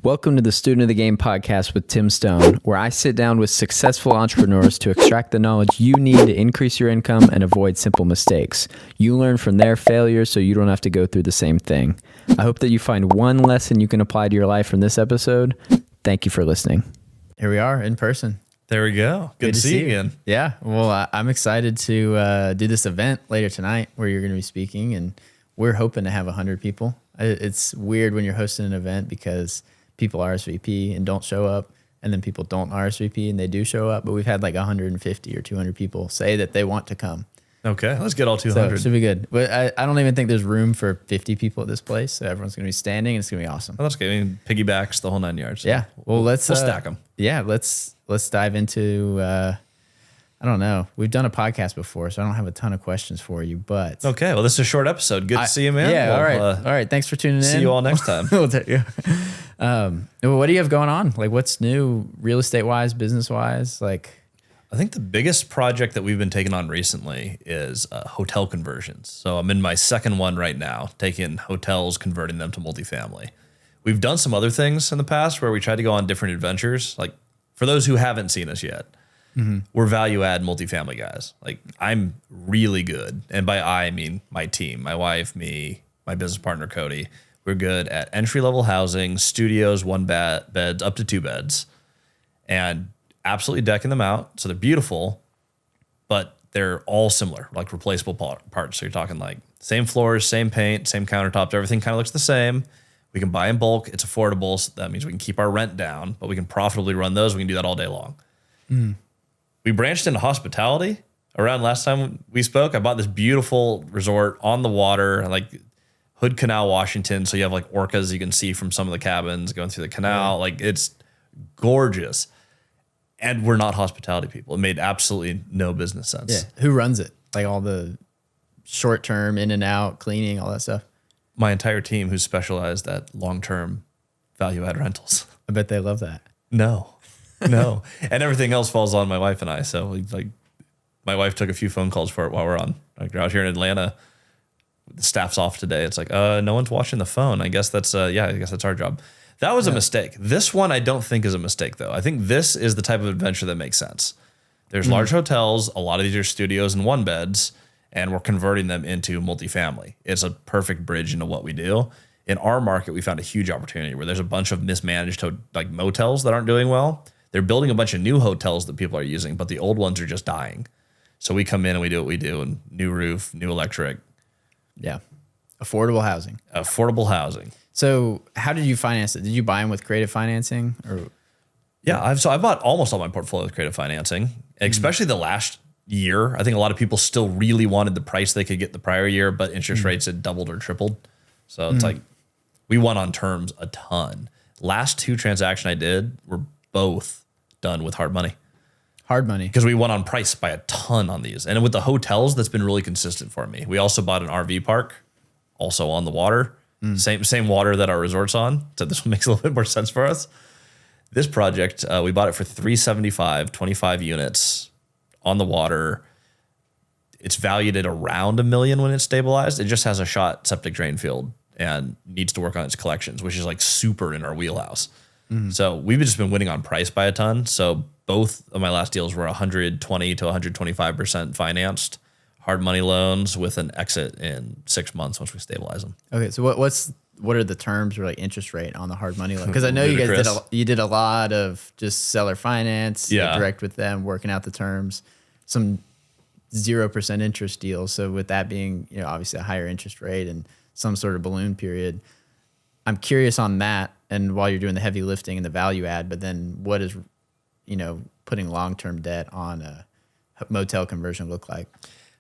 Welcome to the Student of the Game podcast with Tim Stone, where I sit down with successful entrepreneurs to extract the knowledge you need to increase your income and avoid simple mistakes. You learn from their failures so you don't have to go through the same thing. I hope that you find one lesson you can apply to your life from this episode. Thank you for listening. Here we are in person. There we go. Good to see you again. Yeah. Well, I'm excited to do this event later tonight where you're going to be speaking, and we're hoping to have 100 people. It's weird when you're hosting an event because people RSVP and don't show up, and then people don't RSVP and they do show up. But we've had like 150 or 200 people say that they want to come. Okay, let's get all 200. So it should be good. But I don't even think there's room for 50 people at this place. So everyone's going to be standing, and it's going to be awesome. Well, that's good. I mean, piggybacks, the whole 9 yards. So yeah. Well, we'll stack them. Yeah, let's dive into. I don't know. We've done a podcast before, so I don't have a ton of questions for you. But okay, well, this is a short episode. Good to see you, man. Yeah. Well, all right. Thanks for tuning in. See you all next time. We'll take you. What do you have going on? Like, what's new, real estate wise, business wise? Like, I think the biggest project that we've been taking on recently is hotel conversions. So I'm in my second one right now, taking hotels, converting them to multifamily. We've done some other things in the past where we tried to go on different adventures. Like, for those who haven't seen us yet, we're value add multifamily guys. Like, I'm really good. And by I mean my team, my wife, me, my business partner, Cody. We're good at entry level housing, studios, one beds, up to 2 beds, and absolutely decking them out. So they're beautiful, but they're all similar, like replaceable parts. So you're talking like same floors, same paint, same countertops, everything kind of looks the same. We can buy in bulk. It's affordable. So that means we can keep our rent down, but we can profitably run those. We can do that all day long. We branched into hospitality around last time we spoke. I bought this beautiful resort on the water, like Hood Canal, Washington. So you have like orcas you can see from some of the cabins going through the canal. Like, it's gorgeous. And we're not hospitality people. It made absolutely no business sense. yeah, who runs it? Like all the short term, in and out, cleaning, all that stuff. My entire team who's specialized at long-term value-add rentals. I bet they love that. No. And everything else falls on my wife and I. So like my wife took a few phone calls for it while we're on. Like, we're out here in Atlanta. The staff's off today. It's like, no one's watching the phone. I guess that's I guess that's our job. That was a mistake. This one I don't think is a mistake, though. I think this is the type of adventure that makes sense. There's large hotels. A lot of these are studios and one beds, and we're converting them into multifamily. It's a perfect bridge into what we do. In our market, we found a huge opportunity where there's a bunch of mismanaged like motels that aren't doing well. They're building a bunch of new hotels that people are using, but the old ones are just dying. So we come in and we do what we do, and new roof, new electric. Yeah. Affordable housing. Affordable housing. So how did you finance it? Did you buy them with creative financing? Or Yeah, I bought almost all my portfolio with creative financing, especially the last year. I think a lot of people still really wanted the price they could get the prior year, but interest rates had doubled or tripled. So it's like we won on terms a ton. Last 2 transactions I did were both done with hard money. Hard money. Because we won on price by a ton on these. And with the hotels, that's been really consistent for me. We also bought an RV park, also on the water. Same water that our resort's on. So this one makes a little bit more sense for us. This project, we bought it for $375, 25 units on the water. It's valued at around $1 million when it's stabilized. It just has a shot septic drain field and needs to work on its collections, which is like super in our wheelhouse. So we've just been winning on price by a ton. So both of my last deals were 120 to 125% financed, hard money loans with an exit in 6 months once we stabilize them. Okay, so what are the terms or like interest rate on the hard money loan? Because I know you guys did a lot of just seller finance, direct with them, working out the terms, some 0% interest deals. So with that being, obviously a higher interest rate and some sort of balloon period, I'm curious on that. And while you're doing the heavy lifting and the value add, but then what is, putting long-term debt on a motel conversion look like?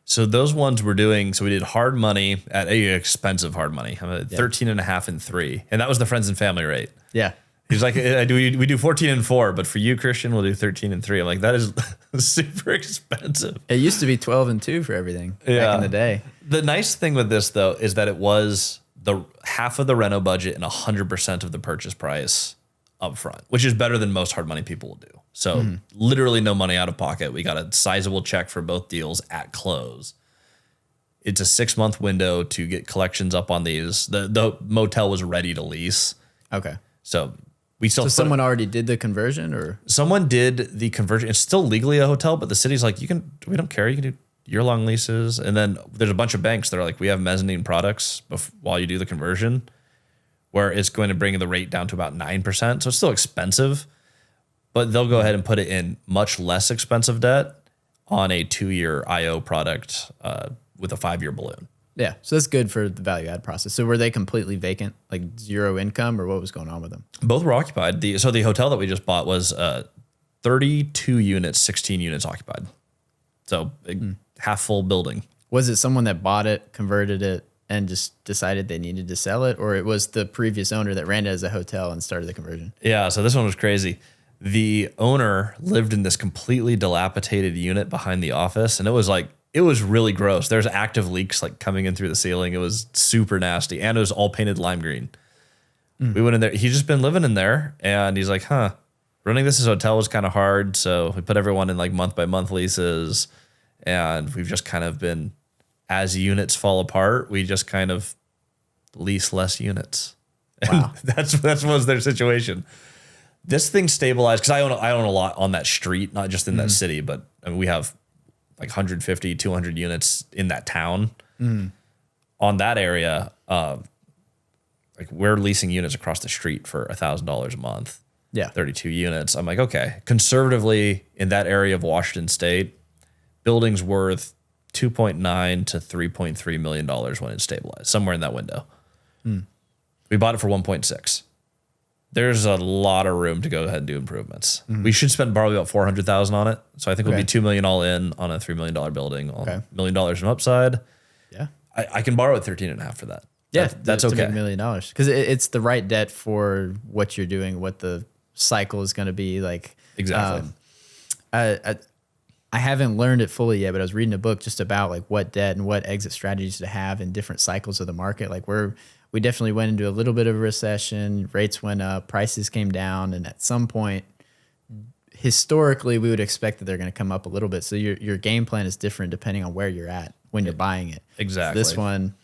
So those ones we're doing, so we did hard money at expensive hard money, 13.5 and 3. And that was the friends and family rate. Yeah. He's like, we do 14 and 4, but for you, Christian, we'll do 13 and 3. I'm like, that is super expensive. It used to be 12 and 2 for everything back in the day. The nice thing with this, though, is that it was the half of the reno budget and 100% of the purchase price up front, which is better than most hard money people will do. So literally no money out of pocket. We got a sizable check for both deals at close. It's a 6-month window to get collections up on these. The motel was ready to lease. Okay. So We still so someone already did the conversion, or someone did the conversion. It's still legally a hotel, but the city's like, we don't care. You can do year-long leases. And then there's a bunch of banks that are like, we have mezzanine products while you do the conversion, where it's going to bring the rate down to about 9%. So it's still expensive, but they'll go ahead and put it in much less expensive debt on a 2-year IO product with a 5-year balloon. Yeah, so that's good for the value add process. So were they completely vacant, like zero income, or what was going on with them? Both were occupied. So the hotel that we just bought was 32 units, 16 units occupied. So half full building. Was it someone that bought it, converted it, and just decided they needed to sell it, or it was the previous owner that ran it as a hotel and started the conversion? Yeah, so this one was crazy. The owner lived in this completely dilapidated unit behind the office, and it was really gross. There's active leaks like coming in through the ceiling. It was super nasty, and it was all painted lime green. We went in there. He's just been living in there, and he's like, running this as a hotel was kind of hard, so we put everyone in like month-by-month leases, and we've just kind of been, as units fall apart, we just kind of lease less units. Wow. And that was their situation. This thing stabilized because I own a lot on that street, not just in that city, but I mean, we have like 150, 200 units in that town. On that area, like we're leasing units across the street for $1,000 a month. Yeah. 32 units. I'm like, okay, conservatively in that area of Washington State, building's worth $2.9 to $3.3 million when it's stabilized, somewhere in that window. We bought it for 1.6. There's a lot of room to go ahead and do improvements. We should spend probably about $400,000 on it. So I think it'll be $2 million all in on a $3 million building, $1 million in upside. Yeah. I can borrow at 13.5 for that. Yeah, that's okay. $1 million because it's the right debt for what you're doing, what the cycle is going to be like. Exactly. I haven't learned it fully yet, but I was reading a book just about like what debt and what exit strategies to have in different cycles of the market. Like we definitely went into a little bit of a recession, rates went up, prices came down, and at some point, historically, we would expect that they're going to come up a little bit. So your game plan is different depending on where you're at when you're buying it. Exactly. So this one,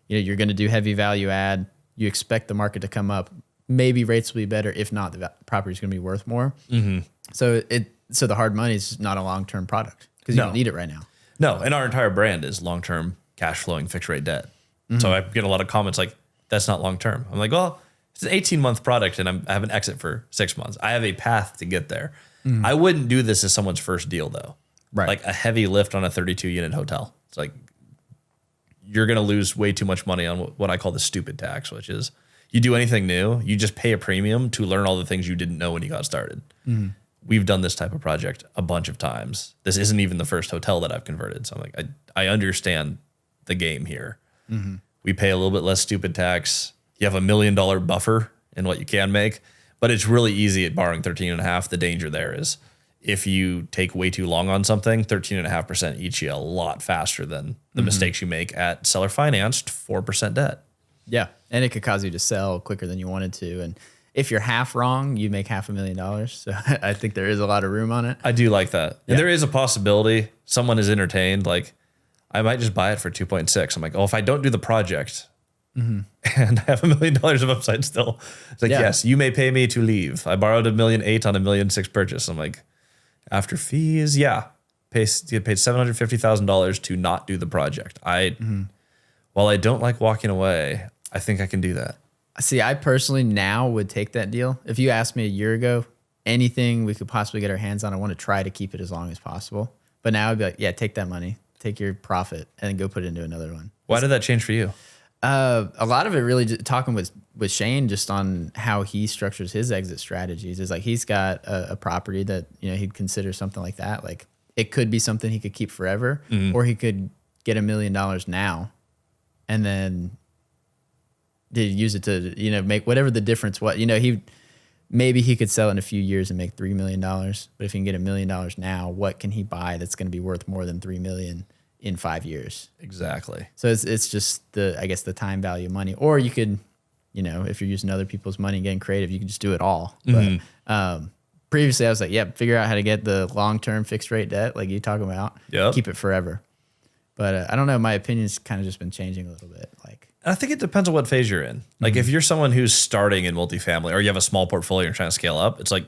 you're going to do heavy value add. You expect the market to come up. Maybe rates will be better. If not, the property is going to be worth more. So the hard money is not a long-term product because you don't need it right now. No, and our entire brand is long-term cash flowing fixed rate debt. So I get a lot of comments like, that's not long-term. I'm like, well, it's an 18-month product and I have an exit for 6 months. I have a path to get there. I wouldn't do this as someone's first deal though. Right. Like a heavy lift on a 32-unit hotel. It's like, you're going to lose way too much money on what I call the stupid tax, which is you do anything new, you just pay a premium to learn all the things you didn't know when you got started. We've done this type of project a bunch of times. This isn't even the first hotel that I've converted. So I'm like, I understand the game here. We pay a little bit less stupid tax. You have $1 million buffer in what you can make, but it's really easy at borrowing 13.5. The danger there is if you take way too long on something, 13.5% eats you a lot faster than the mistakes you make at seller financed 4% debt. Yeah. And it could cause you to sell quicker than you wanted to. And if you're half wrong, you make $500,000. So I think there is a lot of room on it. I do like that. And there is a possibility someone is entertained. Like I might just buy it for 2.6. I'm like, oh, if I don't do the project and I have $1 million of upside still, it's like, yes, you may pay me to leave. I borrowed $1.8 million on $1.6 million purchase. I'm like, after fees, get paid $750,000 to not do the project. While I don't like walking away, I think I can do that. See, I personally now would take that deal. If you asked me a year ago, anything we could possibly get our hands on, I want to try to keep it as long as possible. But now I'd be like, yeah, take that money, take your profit, and then go put it into another one. Why did that change for you? A lot of it really talking with Shane just on how he structures his exit strategies is like he's got a property that he'd consider something like that. Like it could be something he could keep forever, or he could get $1 million now, and then use it to make whatever the difference. Maybe he could sell it in a few years and make $3 million. But if he can get $1 million now, what can he buy that's going to be worth more than $3 million in 5 years? Exactly. So it's just the time value of money. Or you could, if you're using other people's money and getting creative, you can just do it all. But previously I was like, figure out how to get the long-term fixed rate debt like you talk about. Keep it forever. But I don't know. My opinion's kind of just been changing a little bit. Like I think it depends on what phase you're in. Like if you're someone who's starting in multifamily or you have a small portfolio and trying to scale up, it's like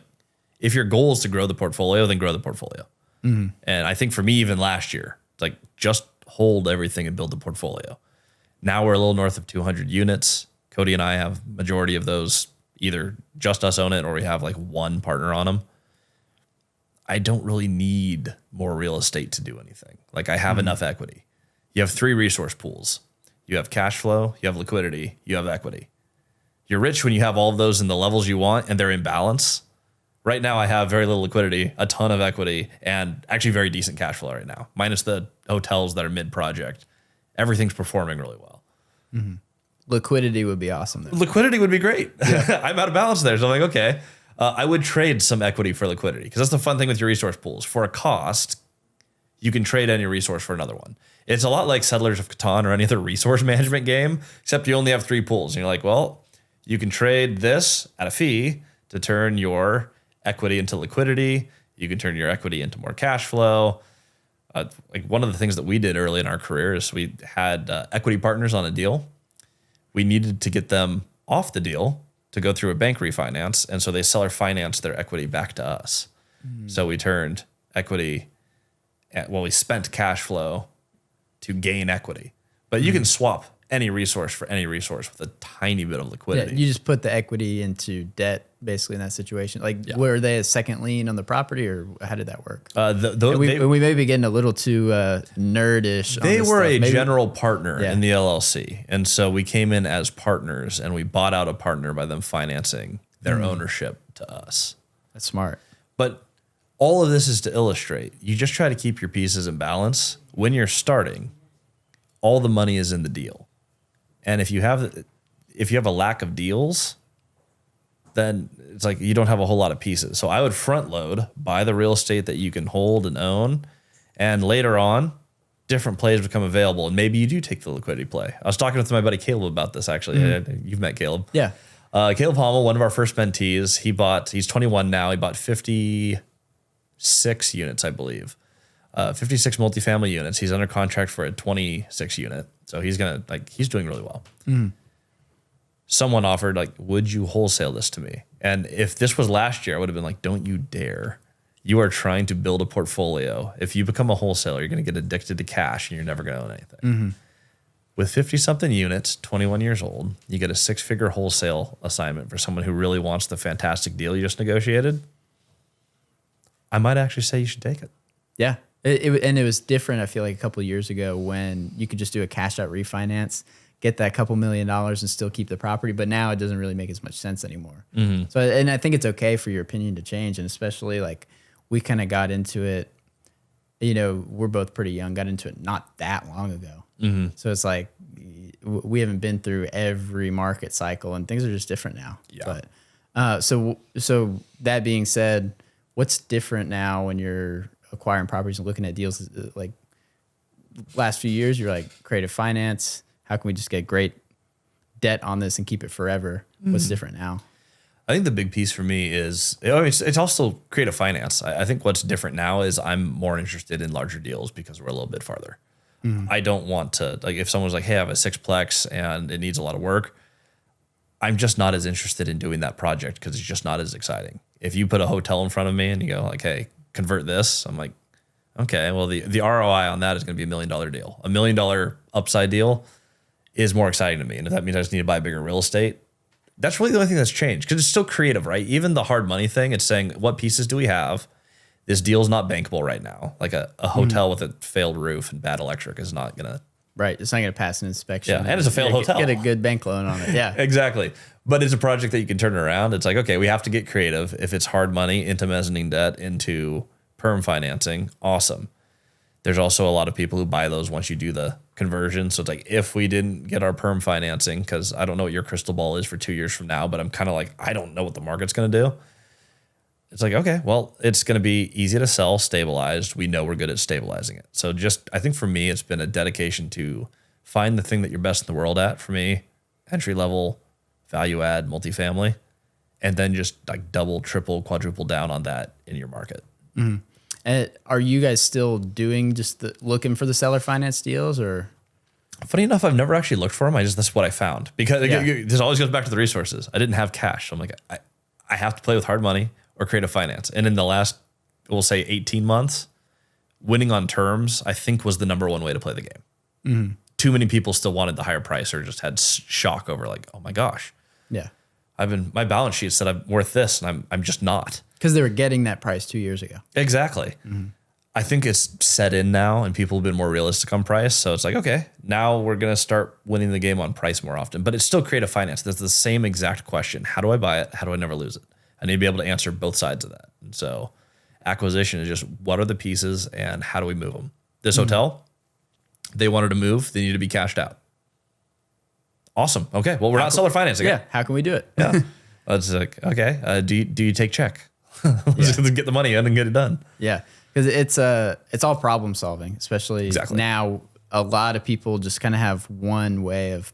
if your goal is to grow the portfolio, then grow the portfolio. And I think for me, even last year, it's like just hold everything and build the portfolio. Now we're a little north of 200 units. Cody and I have majority of those, either just us own it or we have like one partner on them. I don't really need more real estate to do anything. Like I have enough equity. You have 3 resource pools. You have cash flow, you have liquidity, you have equity. You're rich when you have all of those in the levels you want and they're in balance. Right now I have very little liquidity, a ton of equity, and actually very decent cash flow right now, minus the hotels that are mid-project. Everything's performing really well. Liquidity would be awesome there. Liquidity would be great. Yeah. I'm out of balance there. So I'm like, okay, I would trade some equity for liquidity because that's the fun thing with your resource pools. For a cost, you can trade any resource for another one. It's a lot like Settlers of Catan or any other resource management game, except you only have 3 pools. And you're like, well, you can trade this at a fee to turn your equity into liquidity. You can turn your equity into more cash flow. Like one of the things that we did early in our career is we had equity partners on a deal. We needed to get them off the deal to go through a bank refinance. And so they seller financed their equity back to us. So we turned equity, we spent cash flow to gain equity. But you can swap any resource for any resource with a tiny bit of liquidity. Yeah, you just put the equity into debt basically in that situation. Like, were they a second lien on the property or how did that work? We may be getting a little too nerdish. They were a general partner in the LLC. And so we came in as partners and we bought out a partner by them financing their ownership to us. That's smart. But all of this is to illustrate, you just try to keep your pieces in balance. When you're starting, all the money is in the deal. And if you have a lack of deals, then it's like you don't have a whole lot of pieces. So I would front load, buy the real estate that you can hold and own, and later on, different plays become available, and maybe you do take the liquidity play. I was talking with my buddy Caleb about this, actually. You've met Caleb. Yeah. Caleb Hommel, one of our first mentees, he's 21 now. He bought 56 units, I believe. 56 multifamily units. He's under contract for a 26 unit. So he's doing really well. Someone offered, would you wholesale this to me? And if this was last year, I would have been like, don't you dare. You are trying to build a portfolio. If you become a wholesaler, you're going to get addicted to cash and you're never going to own anything. With 50-something units, 21 years old, you get a 6-figure wholesale assignment for someone who really wants the fantastic deal you just negotiated. I might actually say you should take it. Yeah. And it was different, I feel like, a couple of years ago when you could just do a cash out refinance, get that couple $1 million and still keep the property. But now it doesn't really make as much sense anymore. So, and I think it's okay for your opinion to change. And especially we kind of got into it, we're both pretty young, got into it not that long ago. So it's like we haven't been through every market cycle and things are just different now. Yeah. But so that being said, what's different now when you're acquiring properties and looking at deals? Like last few years, you're like creative finance. How can we just get great debt on this and keep it forever? What's different now? I think the big piece for me is, it's also creative finance. I think what's different now is I'm more interested in larger deals because we're a little bit farther. I don't want to, if someone's like, hey, I have a 6-plex and it needs a lot of work, I'm just not as interested in doing that project because it's just not as exciting. If you put a hotel in front of me and you go hey, convert this, I'm like, okay, well, the ROI on that is going to be $1 million deal. $1 million upside deal is more exciting to me. And if that means I just need to buy bigger real estate, that's really the only thing that's changed because it's still creative, right? Even the hard money thing, it's saying, what pieces do we have? This deal's not bankable right now. Like a hotel with a failed roof and bad electric is not going to. Right. It's not going to pass an inspection. Yeah. And it's a failed hotel. Get a good bank loan on it. Yeah. Exactly. But it's a project that you can turn around. It's like, okay, we have to get creative. If it's hard money into mezzanine debt, into perm financing, awesome. There's also a lot of people who buy those once you do the conversion. So it's like, if we didn't get our perm financing, because I don't know what your crystal ball is for 2 years from now, but I'm kind of like, I don't know what the market's going to do. It's like, okay, well, it's going to be easy to sell, stabilized. We know we're good at stabilizing it. So I think for me, it's been a dedication to find the thing that you're best in the world at. For me, entry level, value add, multifamily, and then just double, triple, quadruple down on that in your market. And are you guys still doing just looking for the seller finance deals or? Funny enough, I've never actually looked for them. That's what I found, because this always goes back to the resources. I didn't have cash. So I'm like, I have to play with hard money or creative finance. And in the last, we'll say 18 months, winning on terms, I think, was the number one way to play the game. Mm-hmm. Too many people still wanted the higher price or just had shock over like, oh my gosh. Yeah. My balance sheet said I'm worth this, and I'm just not. Because they were getting that price 2 years ago. Exactly. Mm-hmm. I think it's set in now, and people have been more realistic on price. So it's like, okay, now we're going to start winning the game on price more often. But it's still creative finance. There's the same exact question. How do I buy it? How do I never lose it? I need to be able to answer both sides of that. And so acquisition is just, what are the pieces and how do we move them? This hotel, they wanted to move. They need to be cashed out. Awesome. Okay. Well, we're not seller financing. Yeah. How can we do it? Yeah. It's like, okay. Do you take check? Let's get the money in and get it done. Yeah. Because it's all problem solving, especially now. A lot of people just kind of have one way of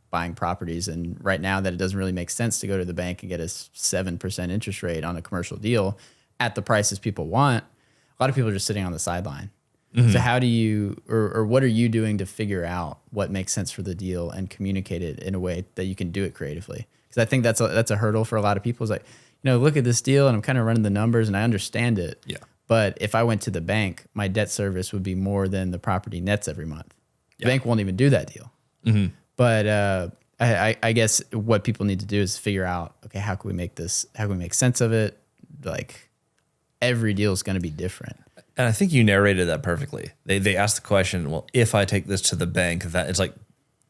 buying properties, and right now that it doesn't really make sense to go to the bank and get a 7% interest rate on a commercial deal at the prices people want. A lot of people are just sitting on the sideline. Mm-hmm. So how do you, or what are you doing to figure out what makes sense for the deal and communicate it in a way that you can do it creatively? Because I think that's a hurdle for a lot of people. It's like, look at this deal and I'm kind of running the numbers and I understand it. Yeah. But if I went to the bank, my debt service would be more than the property nets every month. The bank won't even do that deal. Mm-hmm. But I guess what people need to do is figure out, okay, how can we make this? How can we make sense of it? Like every deal is going to be different. And I think you narrated that perfectly. They asked the question, well, if I take this to the bank, that it's like,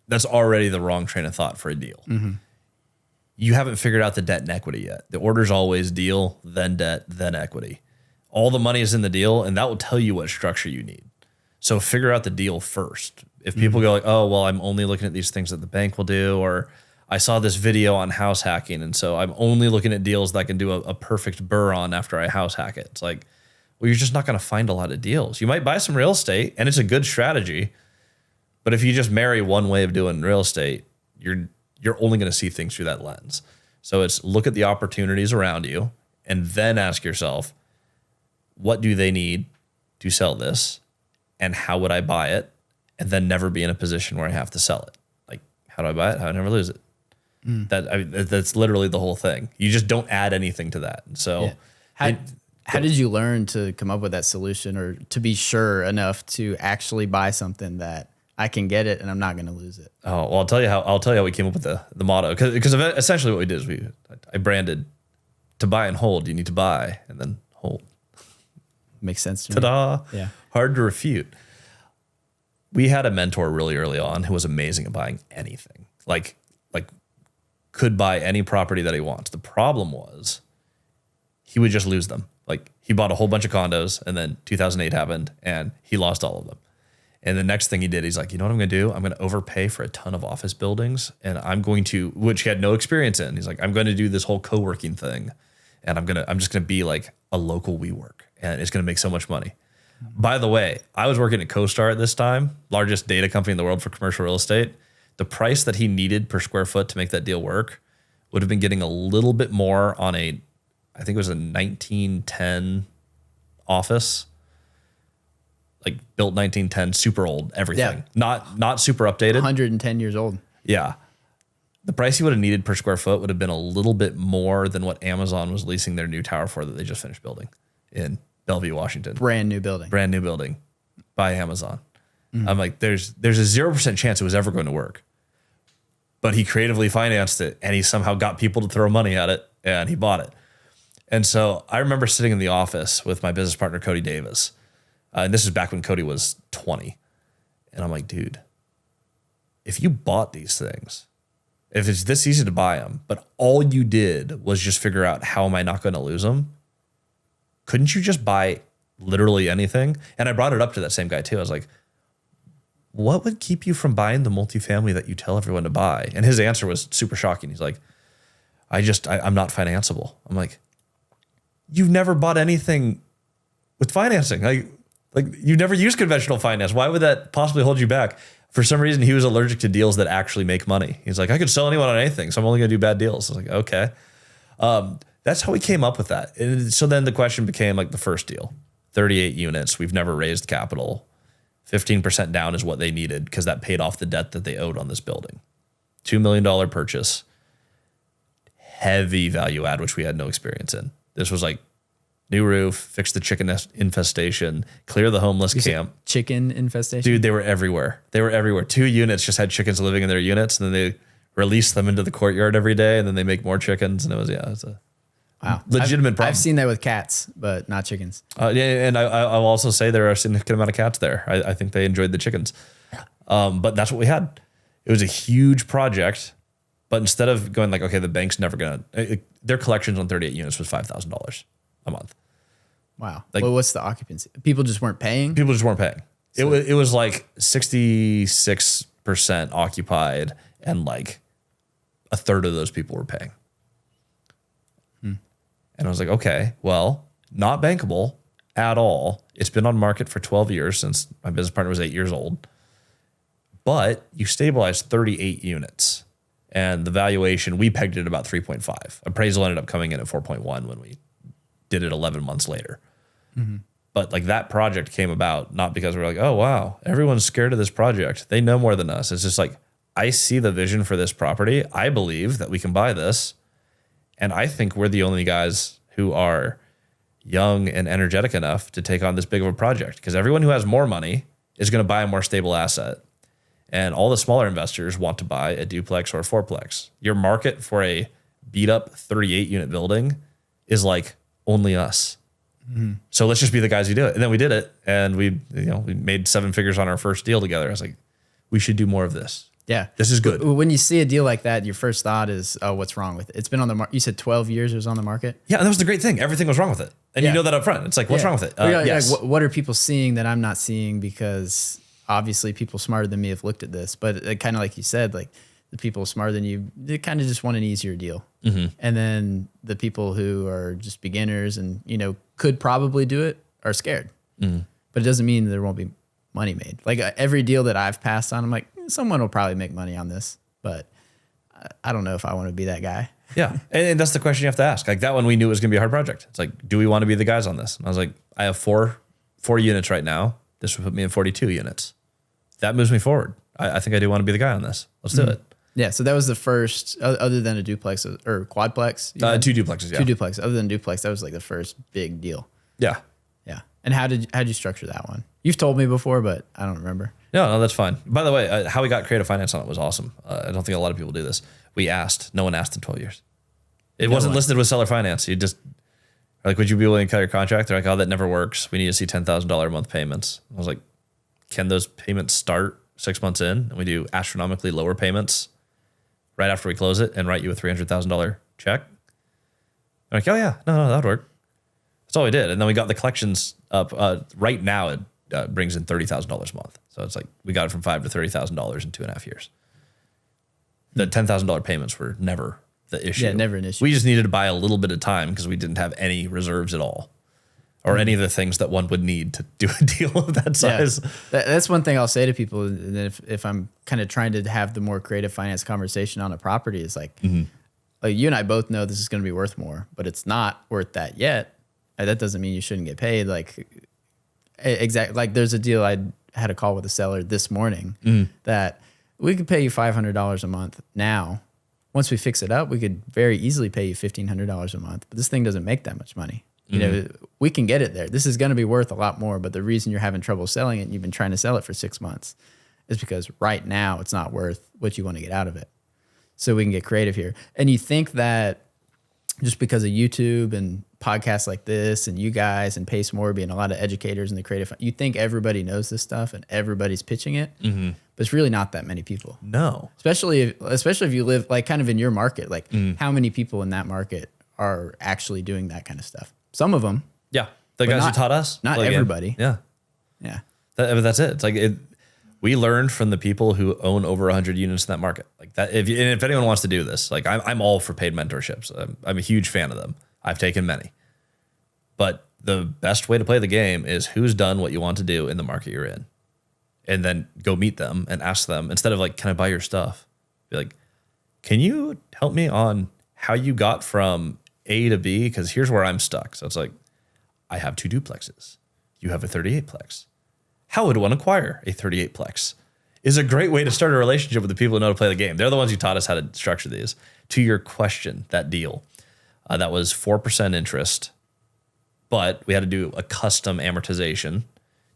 that's already the wrong train of thought for a deal. Mm-hmm. You haven't figured out the debt and equity yet. The order's always deal, then debt, then equity. All the money is in the deal, and that will tell you what structure you need. So figure out the deal first. If people go like, oh, well, I'm only looking at these things that the bank will do, or I saw this video on house hacking, and so I'm only looking at deals that I can do a perfect burr on after I house hack it. It's like, well, you're just not going to find a lot of deals. You might buy some real estate, and it's a good strategy, but if you just marry one way of doing real estate, you're only going to see things through that lens. So it's look at the opportunities around you, and then ask yourself, what do they need to sell this, and how would I buy it, and then never be in a position where I have to sell it. Like, how do I buy it? How do I never lose it? That's literally the whole thing. You just don't add anything to that. So how did you learn to come up with that solution, or to be sure enough to actually buy something that I can get it and I'm not going to lose it? Oh, well, I'll tell you how we came up with the motto. Because essentially what we did is I branded, to buy and hold, you need to buy and then hold. Makes sense to me. Ta-da. Yeah. Hard to refute. We had a mentor really early on who was amazing at buying anything. Like could buy any property that he wants. The problem was he would just lose them. Like he bought a whole bunch of condos, and then 2008 happened and he lost all of them. And the next thing he did, he's like, you know what I'm going to do? I'm going to overpay for a ton of office buildings, and I'm going to, which he had no experience in. He's like, I'm going to do this whole co-working thing, and I'm just going to be like a local WeWork, and it's going to make so much money. By the way, I was working at CoStar at this time, largest data company in the world for commercial real estate. The price that he needed per square foot to make that deal work would have been getting a little bit more on I think it was a 1910 office, like built 1910, super old, everything. Yeah. Not super updated. 110 years old. Yeah. The price he would have needed per square foot would have been a little bit more than what Amazon was leasing their new tower for that they just finished building in Bellevue, Washington. Brand new building by Amazon. Mm-hmm. I'm like, there's a 0% chance it was ever going to work. But he creatively financed it, and he somehow got people to throw money at it, and he bought it. And so I remember sitting in the office with my business partner, Cody Davis. And this is back when Cody was 20. And I'm like, dude, if you bought these things, if it's this easy to buy them, but all you did was just figure out how am I not going to lose them, couldn't you just buy literally anything? And I brought it up to that same guy too. I was like, what would keep you from buying the multifamily that you tell everyone to buy? And his answer was super shocking. He's like, I'm not financeable. I'm like, you've never bought anything with financing. Like you've never used conventional finance. Why would that possibly hold you back? For some reason, he was allergic to deals that actually make money. He's like, I could sell anyone on anything, so I'm only going to do bad deals. I was like, okay. That's how we came up with that. And so then the question became like the first deal, 38 units. We've never raised capital, 15% down is what they needed because that paid off the debt that they owed on this building. $2 million purchase, heavy value add, which we had no experience in. This was like new roof, fix the chicken infestation, clear the homeless camp. Chicken infestation? Dude, they were everywhere. 2 units just had chickens living in their units, and then they release them into the courtyard every day, and then they make more chickens. And it was a legitimate problem. I've seen that with cats, but not chickens. And I'll also say there are a significant amount of cats there. I think they enjoyed the chickens. But that's what we had. It was a huge project, but instead of going like, okay, the bank's never going to, their collections on 38 units was $5,000 a month. Wow. Like, well, what's the occupancy? People just weren't paying? People just weren't paying. So it was like 66% occupied, and like a third of those people were paying. And I was like, okay, well, not bankable at all. It's been on market for 12 years since my business partner was 8 years old. But you stabilized 38 units, and the valuation, we pegged it at about 3.5. Appraisal ended up coming in at 4.1 when we did it 11 months later. But like that project came about not because we're like, oh, wow, everyone's scared of this project. They know more than us. It's just like, I see the vision for this property. I believe that we can buy this. And I think we're the only guys who are young and energetic enough to take on this big of a project, because everyone who has more money is going to buy a more stable asset. And all the smaller investors want to buy a duplex or a fourplex. Your market for a beat up 38 unit building is like only us. So let's just be the guys who do it. And then we did it, and we made 7 figures on our first deal together. I was like, we should do more of this. Yeah. This is good. When you see a deal like that, your first thought is, oh, what's wrong with it? It's been on the market. You said 12 years it was on the market? Yeah, and that was the great thing. Everything was wrong with it. And you know that up front. It's like, what's wrong with it? Yes. Like, what are people seeing that I'm not seeing? Because obviously people smarter than me have looked at this. But kind of like you said, like the people smarter than you, they kind of just want an easier deal. And then the people who are just beginners and, could probably do it are scared. But it doesn't mean there won't be money made. Like every deal that I've passed on, I'm like, someone will probably make money on this, but I don't know if I want to be that guy. Yeah. And that's the question you have to ask. Like that one, we knew it was going to be a hard project. It's like, do we want to be the guys on this? And I was like, I have four units right now. This would put me in 42 units. That moves me forward. I think I do want to be the guy on this. Let's do it. Yeah. So that was the first, other than a duplex or quadplex. 2 duplexes. Yeah. 2 duplexes. Other than duplex, that was like the first big deal. Yeah. Yeah. And how'd you structure that one? You've told me before, but I don't remember. No, that's fine. By the way, how we got creative finance on it was awesome. I don't think a lot of people do this. We asked. No one asked in 12 years. It wasn't listed with seller finance. You just are like, would you be willing to cut your contract? They're like, oh, that never works. We need to see $10,000 a month payments. I was like, can those payments start 6 months in? And we do astronomically lower payments right after we close it and write you a $300,000 check. I'm like, oh yeah, no, that'd work. That's all we did. And then we got the collections up. Right now, it brings in $30,000 a month. So it's like we got it from $5,000 to $30,000 in 2.5 years. The $10,000 payments were never the issue. Yeah, never an issue. We just needed to buy a little bit of time because we didn't have any reserves at all, or any of the things that one would need to do a deal of that size. Yeah. That's one thing I'll say to people. And if I'm kind of trying to have the more creative finance conversation on a property, is like, like you and I both know this is going to be worth more, but it's not worth that yet. That doesn't mean you shouldn't get paid. Like exactly. Like there's a deal. I had a call with a seller this morning that we could pay you $500 a month now. Once we fix it up, we could very easily pay you $1,500 a month. But this thing doesn't make that much money. You know, we can get it there. This is going to be worth a lot more. But the reason you're having trouble selling it, and you've been trying to sell it for 6 months, is because right now it's not worth what you want to get out of it. So we can get creative here. And you think that just because of YouTube and podcasts like this and you guys and Pace Morby and a lot of educators in the creative, you think everybody knows this stuff and everybody's pitching it, but it's really not that many people. No. Especially if you live like kind of in your market, like how many people in that market are actually doing that kind of stuff? Some of them. Yeah. The guys who taught us. Not everybody. Yeah. Yeah. That's it. It's like we learned from the people who own over 100 units in that market. Like that. If anyone wants to do this, like I'm all for paid mentorships. I'm a huge fan of them. I've taken many. But the best way to play the game is who's done what you want to do in the market you're in. And then go meet them and ask them, instead of like, can I buy your stuff? Be like, can you help me on how you got from A to B? Because here's where I'm stuck. So it's like, I have 2 duplexes. You have a 38plex. how would one acquire a 38plex? Is a great way to start a relationship with the people who know how to play the game. They're the ones who taught us how to structure these. To your question, that deal, that was 4% interest, but we had to do a custom amortization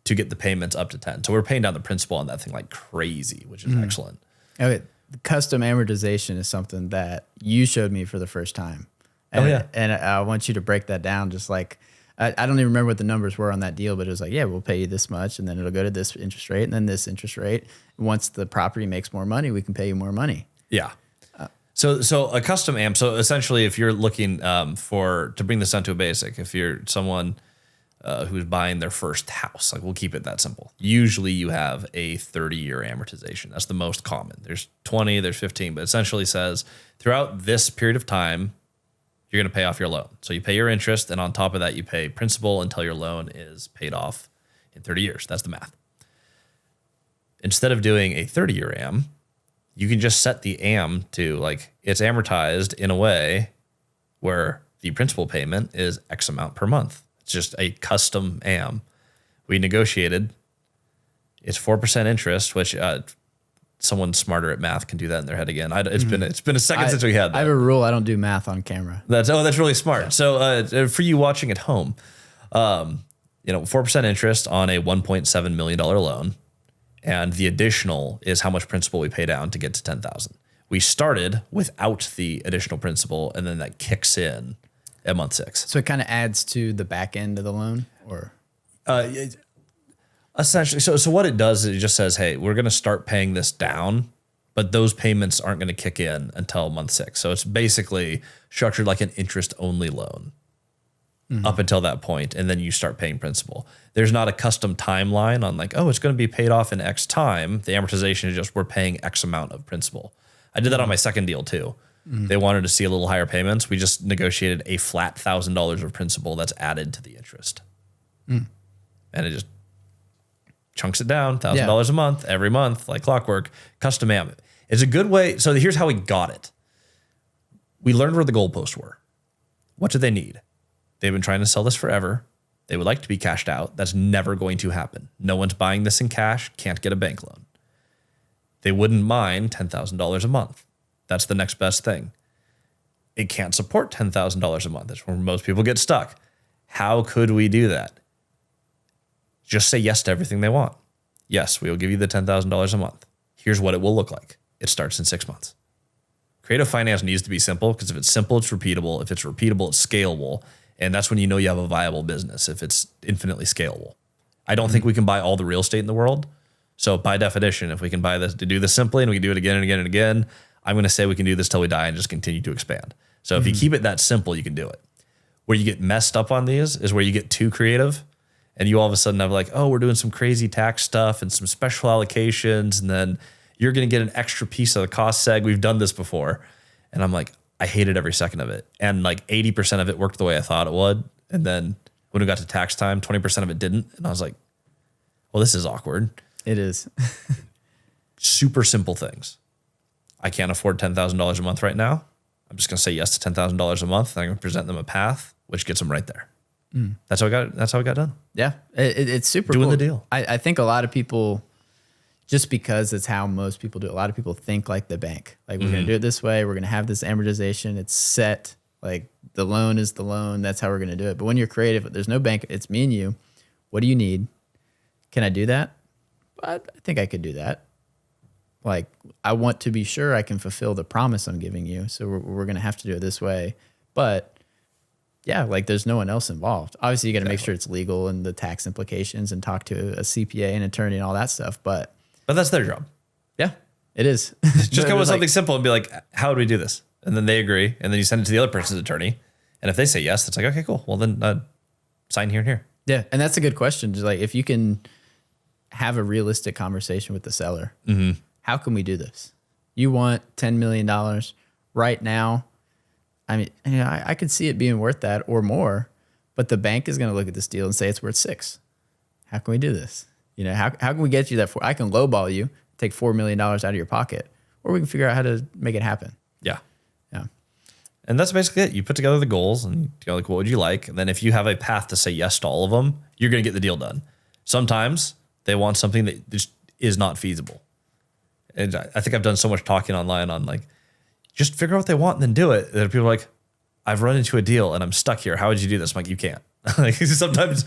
to get the payments up to 10. So we're paying down the principal on that thing like crazy, which is excellent. Okay. The custom amortization is something that you showed me for the first time. And, and I want you to break that down. Just like, I don't even remember what the numbers were on that deal, but it was like, yeah, we'll pay you this much, and then it'll go to this interest rate, and then this interest rate. Once the property makes more money, we can pay you more money. Yeah. So a custom amp. So essentially, if you're looking to bring this down to a basic, if you're someone who's buying their first house, like we'll keep it that simple. Usually you have a 30-year amortization. That's the most common. There's 20, there's 15, but essentially says throughout this period of time, you're going to pay off your loan. So you pay your interest, and on top of that, you pay principal until your loan is paid off in 30 years. That's the math. Instead of doing a 30-year AM, you can just set the AM to like it's amortized in a way where the principal payment is X amount per month. It's just a custom AM. We negotiated. It's 4% interest, which someone smarter at math can do that in their head again. It's been a second since we had that. I have a rule. I don't do math on camera. That's really smart. Yeah. So for you watching at home, 4% interest on a $1.7 million loan, and the additional is how much principal we pay down to get to 10,000. We started without the additional principal, and then that kicks in at month 6. So it kind of adds to the back end of the loan, or essentially. So what it does is it just says, hey, we're going to start paying this down, but those payments aren't going to kick in until month 6. So it's basically structured like an interest-only loan up until that point, and then you start paying principal. There's not a custom timeline on like, oh, it's going to be paid off in X time. The amortization is just we're paying X amount of principal. I did that on my second deal too. They wanted to see a little higher payments. We just negotiated a flat $1,000 of principal that's added to the interest. And it just chunks it down, $1,000 a month, every month, like clockwork. Custom AM. It's a good way. So here's how we got it. We learned where the goalposts were. What do they need? They've been trying to sell this forever. They would like to be cashed out. That's never going to happen. No one's buying this in cash, can't get a bank loan. They wouldn't mind $10,000 a month. That's the next best thing. It can't support $10,000 a month. That's where most people get stuck. How could we do that? Just say yes to everything they want. Yes, we will give you the $10,000 a month. Here's what it will look like. It starts in 6 months. Creative finance needs to be simple, because if it's simple, it's repeatable. If it's repeatable, it's scalable. And that's when you know you have a viable business, if it's infinitely scalable. I don't think we can buy all the real estate in the world. So by definition, if we can buy this to do this simply and we can do it again and again and again, I'm going to say we can do this till we die and just continue to expand. So if you keep it that simple, you can do it. Where you get messed up on these is where you get too creative and you all of a sudden have like, oh, we're doing some crazy tax stuff and some special allocations, and then you're going to get an extra piece of the cost seg. We've done this before. And I'm like, I hated every second of it. And like 80% of it worked the way I thought it would. And then when it got to tax time, 20% of it didn't. And I was like, well, this is awkward. It is. Super simple things. I can't afford $10,000 a month right now. I'm just going to say yes to $10,000 a month. And I'm going to present them a path, which gets them right there. That's how it got done. Yeah. It's super doing cool. The deal. I think a lot of people, just because it's how most people do it, a lot of people think like the bank. Like, we're going to do it this way. We're going to have this amortization. It's set. Like, the loan is the loan. That's how we're going to do it. But when you're creative, there's no bank. It's me and you. What do you need? Can I do that? I think I could do that. Like, I want to be sure I can fulfill the promise I'm giving you. So we're going to have to do it this way. But yeah, like, there's no one else involved. Obviously, you got to make sure it's legal and the tax implications and talk to a CPA and attorney and all that stuff. But that's their job. Yeah, it is. Just come with something simple and be like, how do we do this? And then they agree. And then you send it to the other person's attorney. And if they say yes, it's like, okay, cool. Well, then sign here and here. Yeah. And that's a good question. Just like, if you can have a realistic conversation with the seller, how can we do this? You want $10 million right now. I mean, I could see it being worth that or more, but the bank is going to look at this deal and say it's worth 6. How can we do this? How can we get you that? I can lowball you, take $4 million out of your pocket, or we can figure out how to make it happen. Yeah. Yeah. And that's basically it. You put together the goals and you go like, what would you like? And then if you have a path to say yes to all of them, you're going to get the deal done. Sometimes They want something that just is not feasible. And I think I've done so much talking online on like, just figure out what they want and then do it. And people are like, I've run into a deal and I'm stuck here. How would you do this? I'm like, you can't. Like sometimes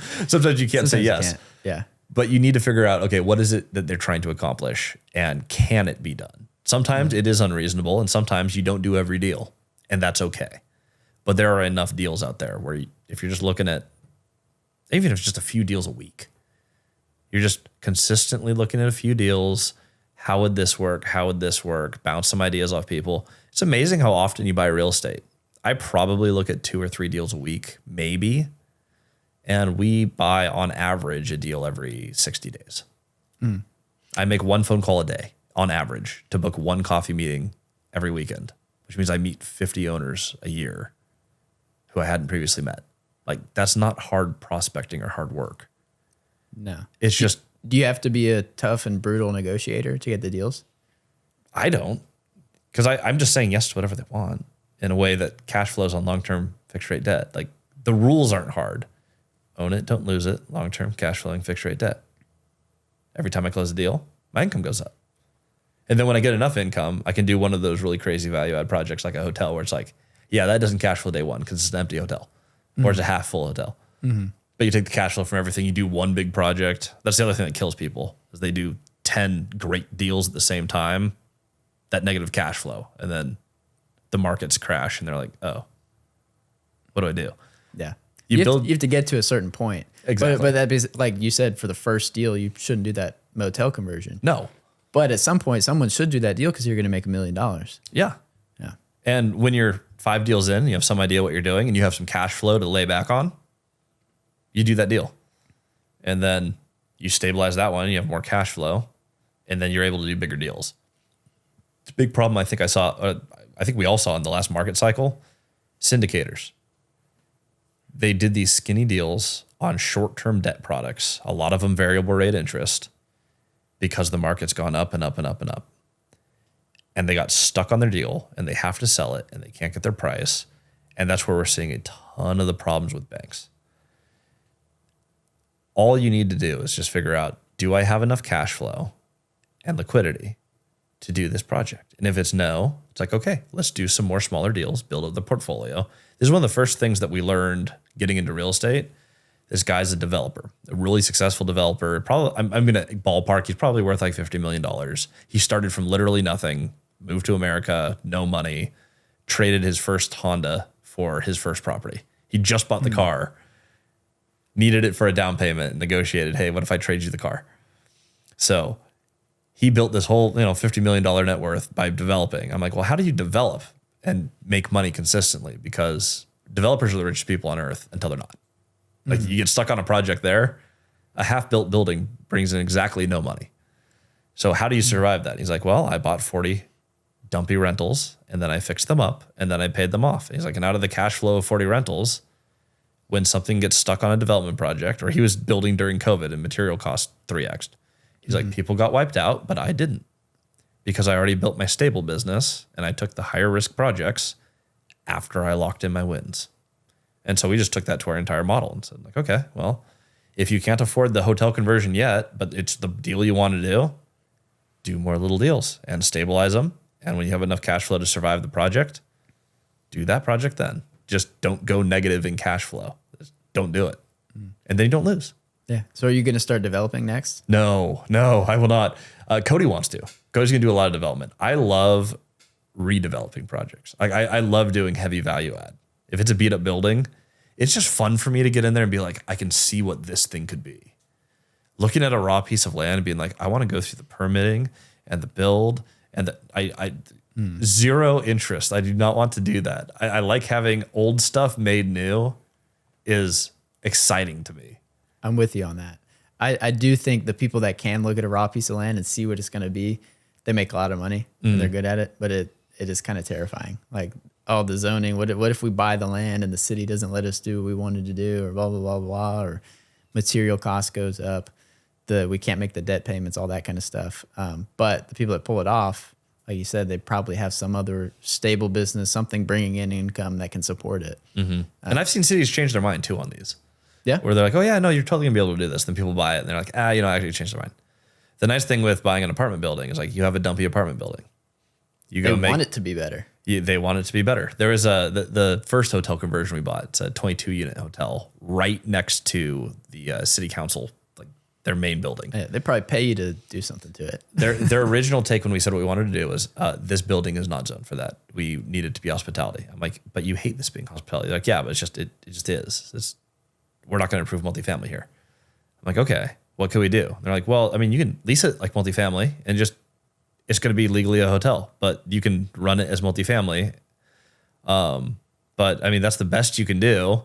you can't say yes. Yeah. But you need to figure out, okay, what is it that they're trying to accomplish and can it be done? Sometimes it is unreasonable and sometimes you don't do every deal and that's okay. But there are enough deals out there where if you're just looking at, even if it's just a few deals a week, you're just consistently looking at a few deals. How would this work? How would this work? Bounce some ideas off people. It's amazing how often you buy real estate. I probably look at 2 or 3 deals a week, maybe. And we buy on average a deal every 60 days. I make 1 phone call a day on average to book 1 coffee meeting every weekend, which means I meet 50 owners a year who I hadn't previously met. Like that's not hard prospecting or hard work. No. It's just. Do you have to be a tough and brutal negotiator to get the deals? I don't, because I'm just saying yes to whatever they want in a way that cash flows on long-term fixed rate debt. Like the rules aren't hard. Own it, don't lose it. Long-term cash flowing fixed rate debt. Every time I close a deal, my income goes up. And then when I get enough income, I can do one of those really crazy value add projects like a hotel where it's like, yeah, that doesn't cash flow day one because it's an empty hotel or it's a half full hotel. But you take the cash flow from everything, you do one big project. That's the other thing that kills people is they do 10 great deals at the same time, that negative cash flow. And then the markets crash and they're like, oh, what do I do? Yeah. You have to get to a certain point. Exactly. But that is, like you said, for the first deal, you shouldn't do that motel conversion. No. But at some point, someone should do that deal because you're going to make $1 million. Yeah. Yeah. And when you're 5 deals in, you have some idea what you're doing and you have some cash flow to lay back on, you do that deal. And then you stabilize that one, you have more cash flow, and then you're able to do bigger deals. It's a big problem I think we all saw in the last market cycle, syndicators. They did these skinny deals on short-term debt products, a lot of them variable rate interest, because the market's gone up and up and up and up. And they got stuck on their deal and they have to sell it and they can't get their price. And that's where we're seeing a ton of the problems with banks. All you need to do is just figure out, do I have enough cash flow and liquidity to do this project? And if it's no, it's like, okay, let's do some more smaller deals, build up the portfolio. This is one of the first things that we learned getting into real estate. This guy's a developer, a really successful developer. Probably, I'm going to ballpark, he's probably worth like $50 million. He started from literally nothing, moved to America, no money, traded his first Honda for his first property. He just bought the car, needed it for a down payment, negotiated, hey, what if I trade you the car? So he built this whole, $50 million net worth by developing. I'm like, well, how do you develop and make money consistently? Because developers are the richest people on earth until they're not. Like you get stuck on a project there, a half-built building brings in exactly no money. So how do you survive that? He's like, well, I bought 40 dumpy rentals and then I fixed them up and then I paid them off. He's like, and out of the cash flow of 40 rentals, when something gets stuck on a development project, or he was building during COVID and material cost 3x. He's like, people got wiped out, but I didn't, because I already built my stable business and I took the higher risk projects after I locked in my wins. And so we just took that to our entire model and said, like, okay, well, if you can't afford the hotel conversion yet, but it's the deal you want to do more little deals and stabilize them. And when you have enough cash flow to survive the project, do that project then. Just don't go negative in cash flow. Just don't do it. And then you don't lose. Yeah. So are you going to start developing next? No, I will not. Cody wants to. Cody's going to do a lot of development. I love redeveloping projects. I love doing heavy value add. If it's a beat up building, it's just fun for me to get in there and be like, I can see what this thing could be. Looking at a raw piece of land and being like, I want to go through the permitting and the build and zero interest. I do not want to do that. I like having old stuff made new is exciting to me. I'm with you on that. I do think the people that can look at a raw piece of land and see what it's going to be, they make a lot of money and they're good at it, but it is kind of terrifying. Like, oh, the zoning, what if we buy the land and the city doesn't let us do what we wanted to do, or blah, blah, blah, blah, or material cost goes up, we can't make the debt payments, all that kind of stuff. But the people that pull it off, like you said, they probably have some other stable business, something bringing in income that can support it. And I've seen cities change their mind too on these. Yeah. Where they're like, oh yeah, no, you're totally gonna be able to do this. Then people buy it and they're like, actually change their mind. The nice thing with buying an apartment building is like you have a dumpy apartment building. They want it to be better. They want it to be better. There is the first hotel conversion we bought. It's a 22 unit hotel right next to the city council, like their main building. Yeah, they probably pay you to do something to it. Their original take when we said what we wanted to do was this building is not zoned for that. We need it to be hospitality. I'm like, but you hate this being hospitality. They're like, yeah, but it just is. We're not going to improve multifamily here. I'm like, okay, what can we do? They're like, well, I mean, you can lease it like multifamily and just it's going to be legally a hotel, but you can run it as multifamily. But I mean, that's the best you can do.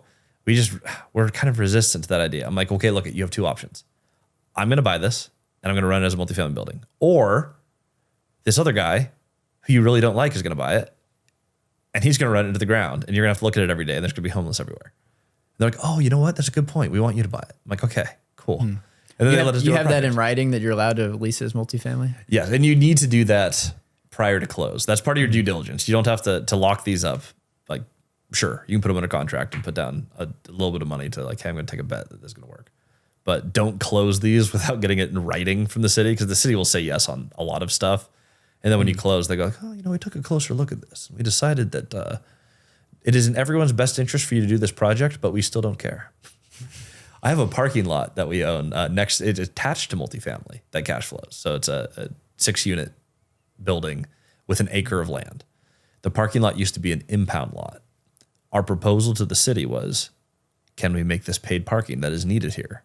We're kind of resistant to that idea. I'm like, okay, look, you have two options. I'm going to buy this and I'm going to run it as a multifamily building. Or this other guy who you really don't like is going to buy it and he's going to run it into the ground and you're going to have to look at it every day and there's going to be homeless everywhere. And they're like, oh, you know what? That's a good point. We want you to buy it. I'm like, okay, cool. And then they let us do you have that in writing that you're allowed to lease as multifamily? Yeah, and you need to do that prior to close. That's part of your due diligence. You don't have to lock these up. Like, sure, you can put them in a contract and put down a little bit of money to like, hey, I'm going to take a bet that this is going to work. But don't close these without getting it in writing from the city because the city will say yes on a lot of stuff. And then when you close, they go, oh, we took a closer look at this. We decided that it is in everyone's best interest for you to do this project, but we still don't care. I have a parking lot that we own it's attached to multifamily that cash flows. So it's a 6-unit building with an acre of land. The parking lot used to be an impound lot. Our proposal to the city was, can we make this paid parking that is needed here?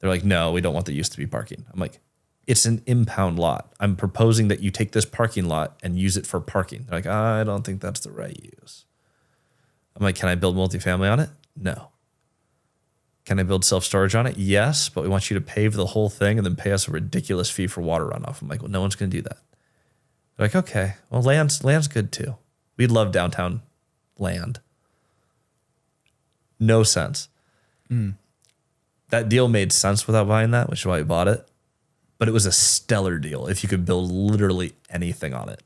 They're like, no, we don't want the use to be parking. I'm like, it's an impound lot. I'm proposing that you take this parking lot and use it for parking. They're like, I don't think that's the right use. I'm like, can I build multifamily on it? No. Can I build self-storage on it? Yes, but we want you to pave the whole thing and then pay us a ridiculous fee for water runoff. I'm like, well, no one's going to do that. They're like, okay, well, land's good too. We'd love downtown land. No sense. That deal made sense without buying that, which is why we bought it. But it was a stellar deal if you could build literally anything on it.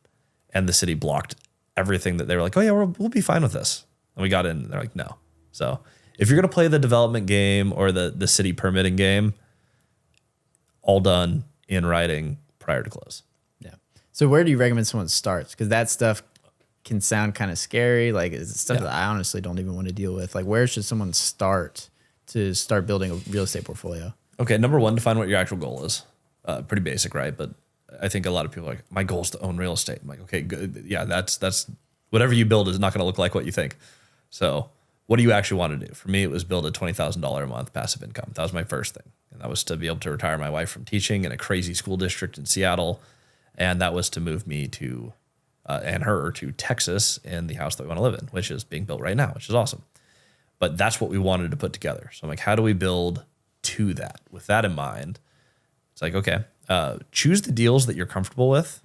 And the city blocked everything that they were like, oh yeah, we'll be fine with this. And we got in and they're like, no. So if you're going to play the development game or the city permitting game, all done in writing prior to close. Yeah. So where do you recommend someone starts? Because that stuff can sound kind of scary. Like it's stuff that I honestly don't even want to deal with. Like where should someone start to start building a real estate portfolio? Okay, number one, define what your actual goal is. Pretty basic, right? But I think a lot of people are like, my goal is to own real estate. I'm like, okay, good. Yeah, that's whatever you build is not going to look like what you think. So what do you actually want to do? For me, it was build a $20,000 a month passive income. That was my first thing. And that was to be able to retire my wife from teaching in a crazy school district in Seattle. And that was to move me to, and her to Texas in the house that we want to live in, which is being built right now, which is awesome. But that's what we wanted to put together. So I'm like, how do we build to that? With that in mind, it's like, okay, choose the deals that you're comfortable with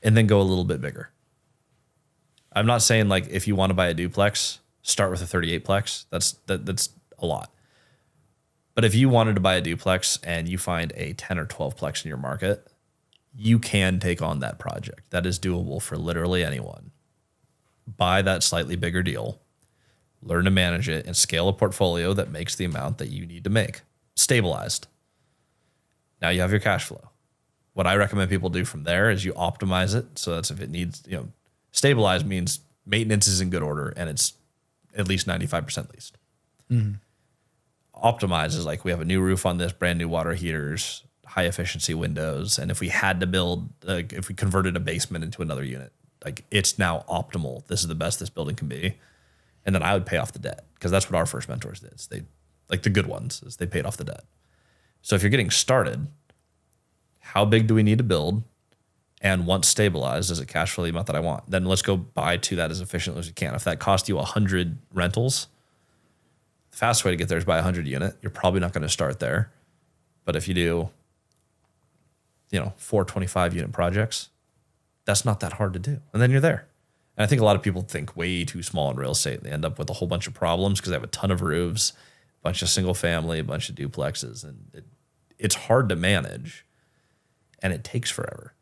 and then go a little bit bigger. I'm not saying like if you want to buy a duplex, start with a 38-plex. That's a lot. But if you wanted to buy a duplex and you find a 10 or 12-plex in your market, you can take on that project. That is doable for literally anyone. Buy that slightly bigger deal, learn to manage it, and scale a portfolio that makes the amount that you need to make. Stabilized. Now you have your cash flow. What I recommend people do from there is you optimize it. So that's if it needs, stabilized means maintenance is in good order and it's at least 95% leased. Mm-hmm. Optimize is like we have a new roof on this, brand new water heaters, high efficiency windows. And if we had to build, if we converted a basement into another unit, like it's now optimal. This is the best this building can be. And then I would pay off the debt because that's what our first mentors did. They, like the good ones, is they paid off the debt. So if you're getting started, how big do we need to build? And once stabilized, does it cash flow the amount that I want? Then let's go buy to that as efficiently as we can. If that costs you 100 rentals, the fast way to get there is buy 100 unit. You're probably not going to start there. But if you do, 4 25 unit projects, that's not that hard to do. And then you're there. And I think a lot of people think way too small in real estate. They end up with a whole bunch of problems because they have a ton of roofs, a bunch of single family, a bunch of duplexes. And it's hard to manage and it takes forever.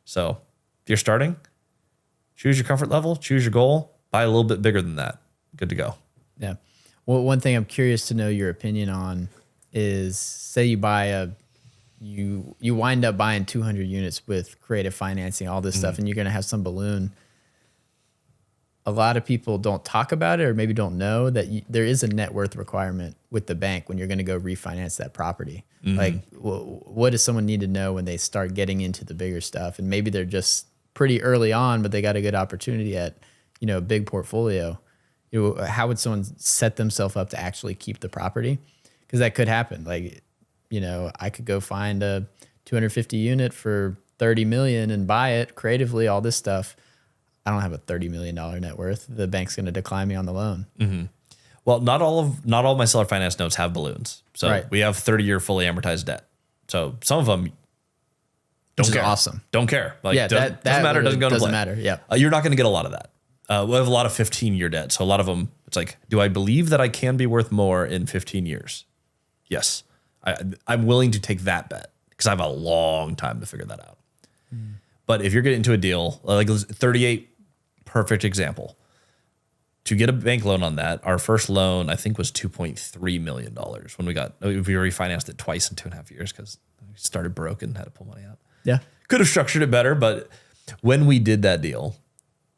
So if you're starting, choose your comfort level, choose your goal, buy a little bit bigger than that. Good to go. Yeah. Well, one thing I'm curious to know your opinion on is, say you buy you wind up buying 200 units with creative financing, all this stuff, and you're going to have some balloon. A lot of people don't talk about it, or maybe don't know that there is a net worth requirement with the bank when you're going to go refinance that property. Like, what does someone need to know when they start getting into the bigger stuff? And maybe they're just pretty early on, but they got a good opportunity at, a big portfolio. How would someone set themselves up to actually keep the property? Because that could happen. Like, I could go find a 250 unit for 30 million and buy it creatively, all this stuff. I don't have a $30 million net worth. The bank's going to decline me on the loan. Well, not all of my seller finance notes have balloons. So we have 30-year fully amortized debt. So some of them don't care. Awesome. Don't care. Like, that doesn't matter. Doesn't go to doesn't play. matter. Yeah. You're not going to get a lot of that. We have a lot of 15-year debt. So a lot of them, it's like, do I believe that I can be worth more in 15 years? Yes. I'm willing to take that bet because I have a long time to figure that out. But if you're getting into a deal, like 38, perfect example. To get a bank loan on that, our first loan, I think, was $2.3 million when we refinanced it twice in 2.5 years because we started broke and had to pull money out. Yeah. Could have structured it better, but when we did that deal,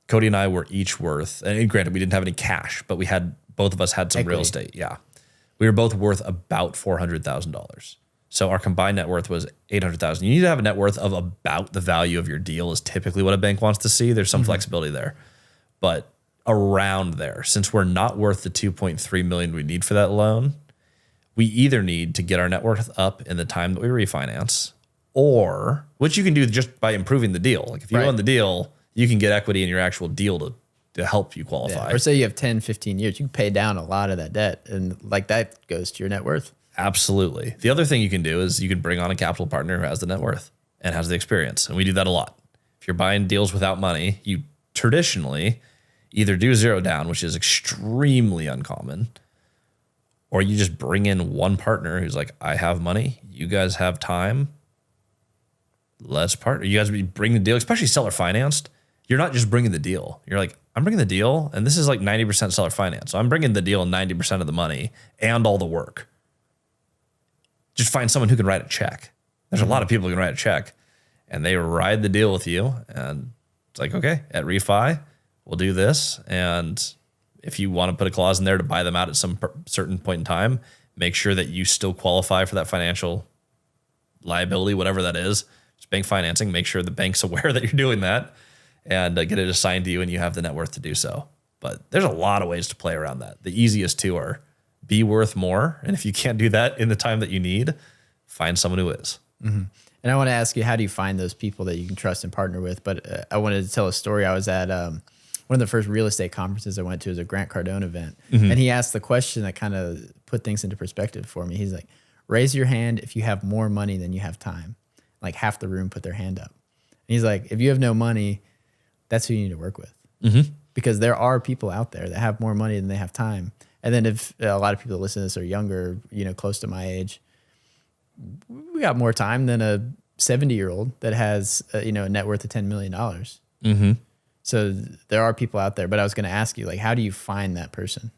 Cody and I were each worth, and granted, we didn't have any cash, but both of us had some real estate. Yeah. We were both worth about $400,000. So our combined net worth was $800,000. You need to have a net worth of about the value of your deal is typically what a bank wants to see. There's some flexibility there, but around there, since we're not worth the $2.3 million we need for that loan, we either need to get our net worth up in the time that we refinance, or which you can do just by improving the deal. Like if you own the deal, you can get equity in your actual deal to help you qualify. Yeah. Or say you have 10, 15 years, you can pay down a lot of that debt, and like that goes to your net worth. Absolutely. The other thing you can do is you can bring on a capital partner who has the net worth and has the experience. And we do that a lot. If you're buying deals without money, you traditionally either do zero down, which is extremely uncommon, or you just bring in one partner who's like, I have money, you guys have time, let's partner. You guys bring the deal, especially seller financed. You're not just bringing the deal. You're like, I'm bringing the deal, and this is like 90% seller finance. So I'm bringing the deal and 90% of the money and all the work. Just find someone who can write a check. There's a lot of people who can write a check, and they ride the deal with you. And it's like, okay, at refi, we'll do this. And if you want to put a clause in there to buy them out at some certain point in time, make sure that you still qualify for that financial liability, whatever that is. It's bank financing. Make sure the bank's aware that you're doing that, and get it assigned to you, and you have the net worth to do so. But there's a lot of ways to play around that. The easiest two are be worth more. And if you can't do that in the time that you need, find someone who is. And I want to ask you, how do you find those people that you can trust and partner with? But I wanted to tell a story. I was at one of the first real estate conferences I went to. It was a Grant Cardone event. And he asked the question that kind of put things into perspective for me. He's like, raise your hand if you have more money than you have time. Like half the room put their hand up. And he's like, if you have no money, that's who you need to work with. Because there are people out there that have more money than they have time. And then if a lot of people that listen to this are younger, close to my age, we got more time than a 70-year-old that has, a net worth of $10 million. So there are people out there, but I was going to ask you, like, how do you find that person?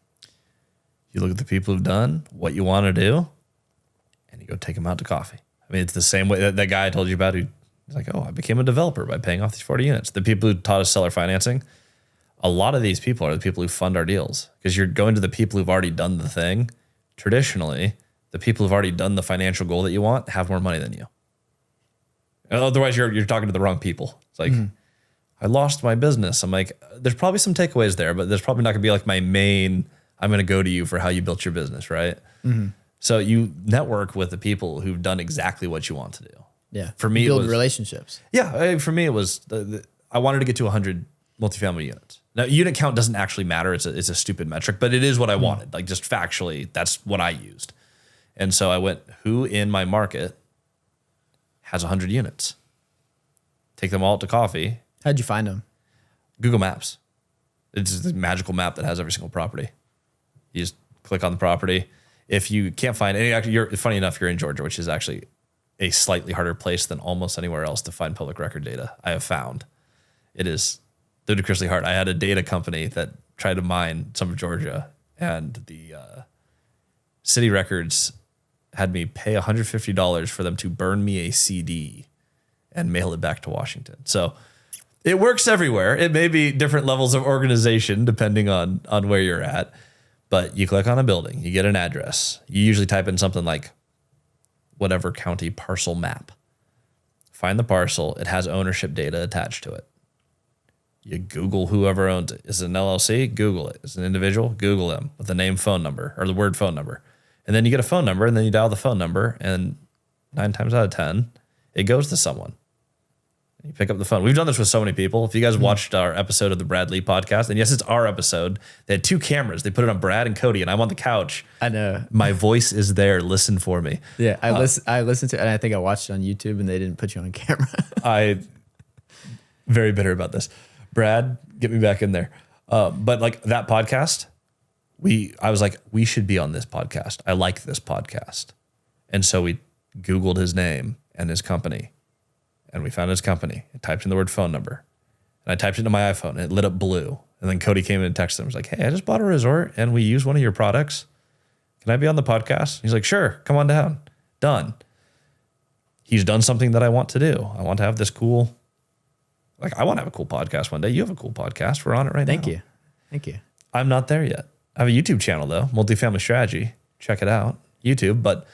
You look at the people who've done what you want to do, and you go take them out to coffee. I mean, it's the same way that guy I told you about who's like, oh, I became a developer by paying off these 40 units. The people who taught us seller financing, a lot of these people are the people who fund our deals, because you're going to the people who've already done the thing. Traditionally, the people who've already done the financial goal that you want have more money than you. Otherwise, you're talking to the wrong people. It's like, I lost my business. I'm like, there's probably some takeaways there, but there's probably not going to be like my main, I'm going to go to you for how you built your business, right? So you network with the people who've done exactly what you want to do. Yeah. For me, build relationships. Yeah. For me, it was, I wanted to get to 100 multifamily units. Now, unit count doesn't actually matter. It's a stupid metric, but it is what I wanted. Like, just factually, that's what I used. And so I went, who in my market has 100 units? Take them all out to coffee. How'd you find them? Google Maps. It's the magical map that has every single property. You just click on the property. If you can't find any, actually, funny enough, you're in Georgia, which is actually a slightly harder place than almost anywhere else to find public record data. I have found it is ludicrously hard. I had a data company that tried to mine some of Georgia, and the City Records had me pay $150 for them to burn me a CD and mail it back to Washington. So it works everywhere. It may be different levels of organization depending on where you're at, but you click on a building, you get an address. You usually type in something like whatever county parcel map. Find the parcel. It has ownership data attached to it. You Google whoever owns it. Is it an LLC? Google it. Is it an individual? Google them with the name, phone number, or the word phone number. And then you get a phone number, and then you dial the phone number, and 9 times out of 10, it goes to someone. You pick up the phone. We've done this with so many people. If you guys watched our episode of the Brad Lee podcast, and yes, it's our episode, they had 2 cameras. They put it on Brad and Cody, and I'm on the couch. I know. My voice is there. Listen for me. Yeah, I listened to it, and I think I watched it on YouTube, and they didn't put you on camera. Very bitter about this. Brad, get me back in there. But like that podcast, I was like, we should be on this podcast. I like this podcast. And so we Googled his name and his company, and we found his company. I typed in the word phone number, and I typed it into my iPhone, and it lit up blue. And then Cody came in and texted him. He was like, hey, I just bought a resort, and we use one of your products. Can I be on the podcast? He's like, sure, come on down. Done. He's done something that I want to do. I want to have this cool, like, I want to have a cool podcast one day. You have a cool podcast. We're on it right now. Thank you. I'm not there yet. I have a YouTube channel, though, Multifamily Strategy. Check it out, YouTube. But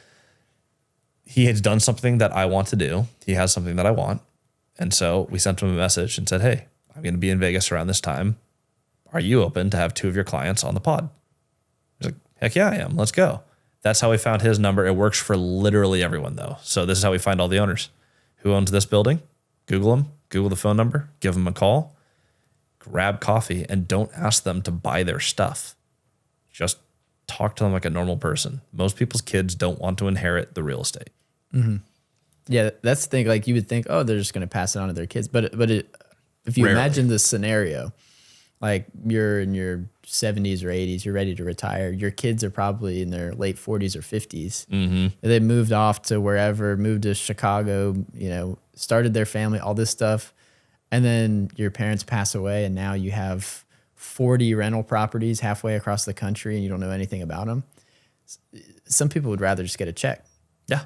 he has done something that I want to do. He has something that I want. And so we sent him a message and said, hey, I'm going to be in Vegas around this time. Are you open to have 2 of your clients on the pod? He's like, heck yeah, I am. Let's go. That's how we found his number. It works for literally everyone, though. So this is how we find all the owners. Who owns this building? Google them. Google the phone number. Give them a call. Grab coffee, and don't ask them to buy their stuff. Just talk to them like a normal person. Most people's kids don't want to inherit the real estate. Mm-hmm. Yeah, that's the thing. Like, you would think, oh, they're just going to pass it on to their kids. But if you Rarely. imagine this scenario, like you're in your 70s or 80s, you're ready to retire. Your kids are probably in their late 40s or 50s. Mm-hmm. They moved off to wherever, moved to Chicago, started their family, all this stuff. And then your parents pass away, and now you have 40 rental properties halfway across the country, and you don't know anything about them. Some people would rather just get a check. Yeah.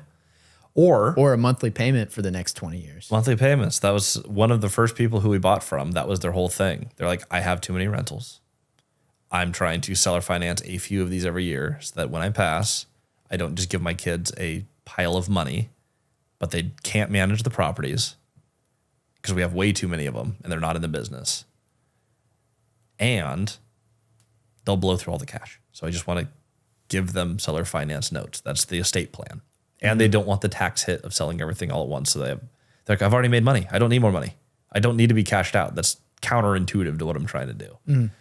Or a monthly payment for the next 20 years. Monthly payments. That was one of the first people who we bought from. That was their whole thing. They're like, I have too many rentals. I'm trying to seller finance a few of these every year so that when I pass, I don't just give my kids a pile of money, but they can't manage the properties because we have way too many of them and they're not in the business. And they'll blow through all the cash. So I just want to give them seller finance notes. That's the estate plan. And they don't want the tax hit of selling everything all at once. So they're like, I've already made money. I don't need more money. I don't need to be cashed out. That's counterintuitive to what I'm trying to do. Mm.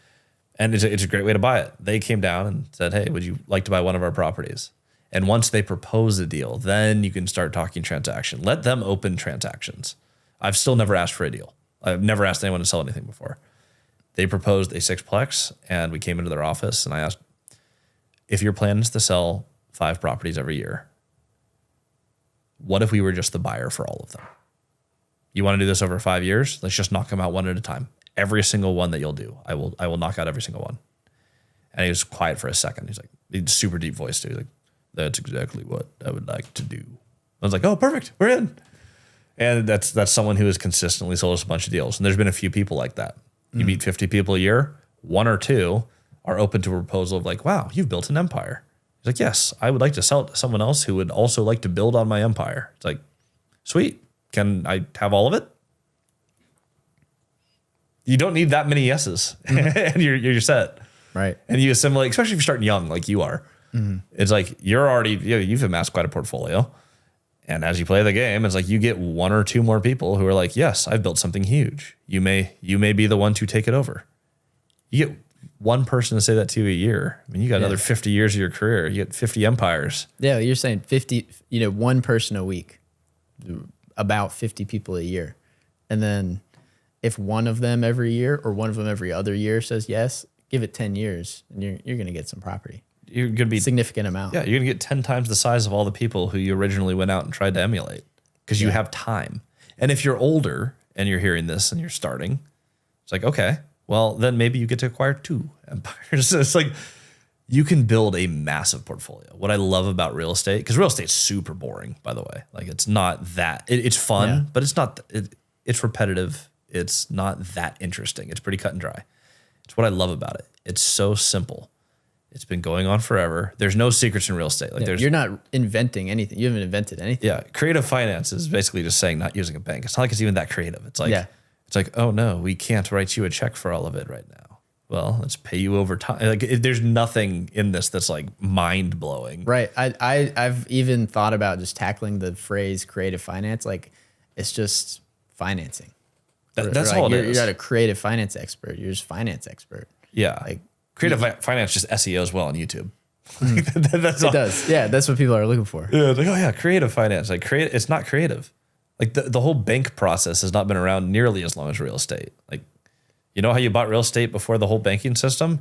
And it's a great way to buy it. They came down and said, hey, would you like to buy one of our properties? And once they propose a deal, then you can start talking transaction. Let them open transactions. I've still never asked for a deal. I've never asked anyone to sell anything before. They proposed a 6-plex, and we came into their office, and I asked, if your plan is to sell 5 properties every year, what if we were just the buyer for all of them? You want to do this over 5 years? Let's just knock them out one at a time. Every single one that you'll do, I will knock out every single one. And he was quiet for a second. He's like, he's super deep voice too. He's like, that's exactly what I would like to do. I was like, oh, perfect, we're in. And that's someone who has consistently sold us a bunch of deals. And there's been a few people like that. You meet 50 people a year, 1 or 2 are open to a proposal of like, wow, you've built an empire. He's like, yes, I would like to sell it to someone else who would also like to build on my empire. It's like, sweet. Can I have all of it? You don't need that many yeses, and you're set. Right. And you assimilate, especially if you're starting young like you are. Mm-hmm. It's like you've amassed quite a portfolio. And as you play the game, it's like you get 1 or 2 more people who are like, yes, I've built something huge. You may be the one to take it over. You get one person to say that to you a year. I mean, you got another 50 years of your career. You get 50 empires. Yeah, you're saying 50, one person a week, about 50 people a year. And then if one of them every year or one of them every other year says yes, give it 10 years and you're going to get some property. You're going to be significant amount. Yeah, you're going to get 10 times the size of all the people who you originally went out and tried to emulate because you have time. And if you're older and you're hearing this and you're starting, it's like, okay, well, then maybe you get to acquire 2 empires. It's like you can build a massive portfolio. What I love about real estate, because real estate's super boring, by the way. Like it's not that, it's fun, but it's not, it's repetitive. It's not that interesting. It's pretty cut and dry. It's what I love about it. It's so simple. It's been going on forever. There's no secrets in real estate. Like you're not inventing anything. You haven't invented anything. Yeah. Creative finance is basically just saying not using a bank. It's not like it's even that creative. It's like, oh no, we can't write you a check for all of it right now. Well, let's pay you over time. Like there's nothing in this that's like mind blowing. Right. I've even thought about just tackling the phrase creative finance. Like it's just financing. That's all it is. You're not a creative finance expert. You're just finance expert. Yeah. Like creative finance just SEO as well on YouTube. That's it does. Yeah. That's what people are looking for. Yeah. Like, oh yeah, creative finance. Like it's not creative. Like the whole bank process has not been around nearly as long as real estate. Like, you know how you bought real estate before the whole banking system?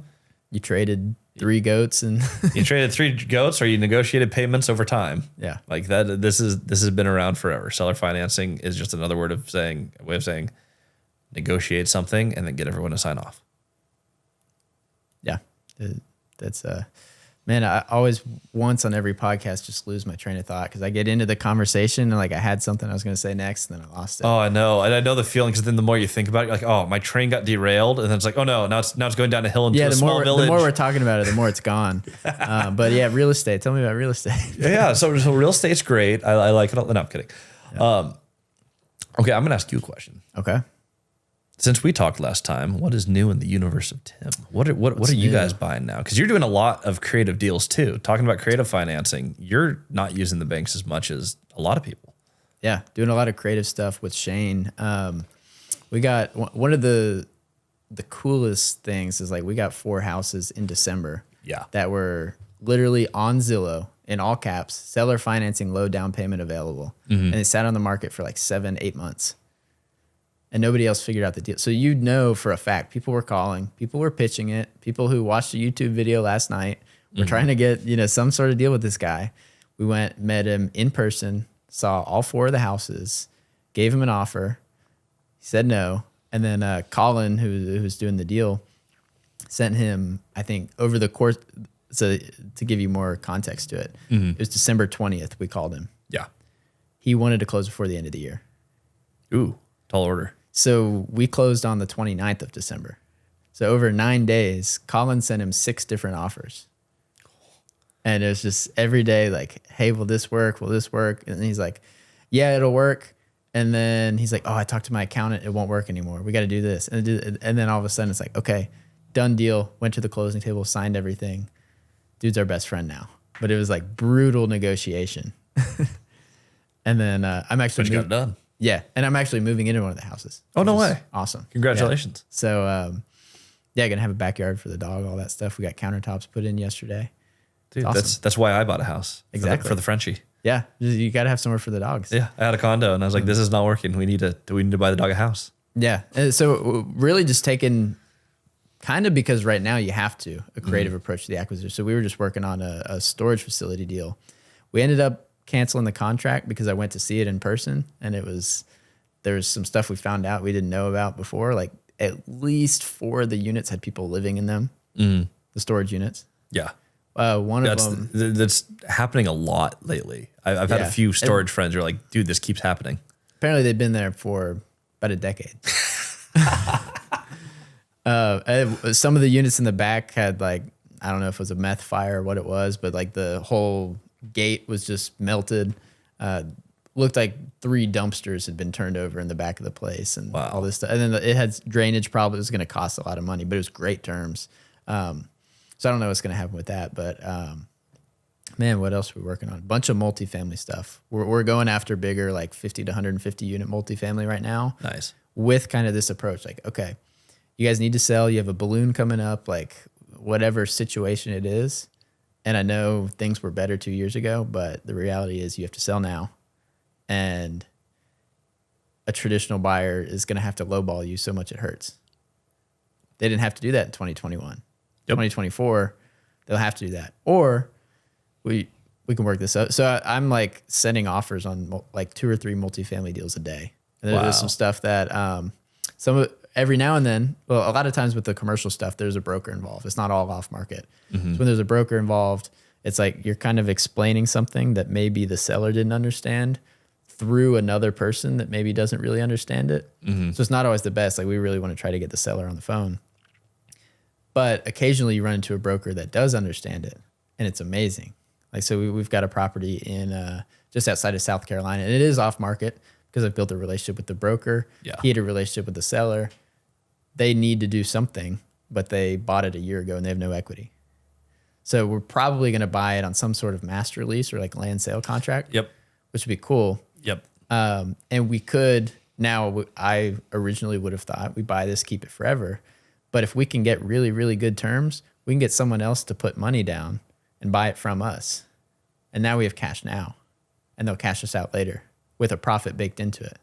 You traded 3 goats and you traded 3 goats, or you negotiated payments over time. Yeah. Like that. This has been around forever. Seller financing is just another way of saying negotiate something and then get everyone to sign off. Yeah. That's man, I always once on every podcast just lose my train of thought because I get into the conversation and like I had something I was going to say next and then I lost it. Oh, I know. And I know the feeling because then the more you think about it, you're like, oh, my train got derailed. And then it's like, oh no, now it's going down a hill into a small village. The more we're talking about it, the more it's gone. But yeah, real estate. Tell me about real estate. Yeah. So real estate's great. I like it. No, I'm kidding. Yeah. Okay. I'm going to ask you a question. Okay. Since we talked last time, what is new in the universe of Tim? What are you guys buying now? Because you're doing a lot of creative deals too. Talking about creative financing, you're not using the banks as much as a lot of people. Yeah, doing a lot of creative stuff with Shane. We got one of the coolest things is like we got 4 houses in December. Yeah, that were literally on Zillow in all caps, seller financing, low down payment available, and it sat on the market for like 7-8 months. And nobody else figured out the deal. So you know for a fact, people were calling, people were pitching it, people who watched a YouTube video last night were trying to get, some sort of deal with this guy. We went, met him in person, saw all 4 of the houses, gave him an offer. He said no. And then Colin, who's doing the deal, sent him, I think, over the course, so to give you more context to it, it was December 20th we called him. Yeah. He wanted to close before the end of the year. Ooh, tall order. So we closed on the 29th of December. So over 9 days, Colin sent him 6 different offers. And it was just every day like, hey, will this work? Will this work? And he's like, yeah, it'll work. And then he's like, oh, I talked to my accountant. It won't work anymore. We got to do this. And then all of a sudden it's like, okay, done deal. Went to the closing table, signed everything. Dude's our best friend now. But it was like brutal negotiation. And then I'm actually... But you got it done. Yeah, and I'm actually moving into one of the houses. Oh, no way. Awesome. Congratulations. Yeah. So, going to have a backyard for the dog, all that stuff. We got countertops put in yesterday. Dude, awesome. That's why I bought a house. Exactly. For the Frenchie. Yeah, you got to have somewhere for the dogs. Yeah, I had a condo, and I was like, this is not working. We need to buy the dog a house. Yeah, and so really just taking, kind of because right now you have to, a creative approach to the acquisition. So we were just working on a storage facility deal. We ended up canceling the contract because I went to see it in person, and there was some stuff we found out we didn't know about before. Like at least 4 of the units had people living in them, the storage units. Yeah. One of them. That's happening a lot lately. I've had a few storage friends who are like, dude, this keeps happening. Apparently they've been there for about a decade. Some of the units in the back had like, I don't know if it was a meth fire or what it was, but like the whole gate was just melted. Looked like 3 dumpsters had been turned over in the back of the place and all this stuff. And then it had drainage problems. It was going to cost a lot of money, but it was great terms. So I don't know what's going to happen with that, but man, what else are we working on? A bunch of multifamily stuff. We're going after bigger, like 50 to 150 unit multifamily right now. Nice. With kind of this approach, like, okay, you guys need to sell. You have a balloon coming up, like whatever situation it is. And I know things were better 2 years ago, but the reality is you have to sell now. And a traditional buyer is going to have to lowball you so much it hurts. They didn't have to do that in 2021. Yep. 2024, they'll have to do that. Or we can work this out. So I'm like sending offers on like 2 or 3 multifamily deals a day. And there's some stuff that every now and then, well, a lot of times with the commercial stuff, there's a broker involved. It's not all off market. So when there's a broker involved, it's like you're kind of explaining something that maybe the seller didn't understand through another person that maybe doesn't really understand it. So it's not always the best. Like we really want to try to get the seller on the phone. But occasionally you run into a broker that does understand it, and it's amazing. Like, so we've got a property in just outside of South Carolina, and it is off market because I've built a relationship with the broker. Yeah. He had a relationship with the seller. They need to do something, but they bought it a year ago and they have no equity. So we're probably going to buy it on some sort of master lease or like land sale contract. Yep. Which would be cool. Yep. And we could, now I originally would have thought we buy this, keep it forever. But if we can get really, really good terms, we can get someone else to put money down and buy it from us. And now we have cash now, and they'll cash us out later with a profit baked into it.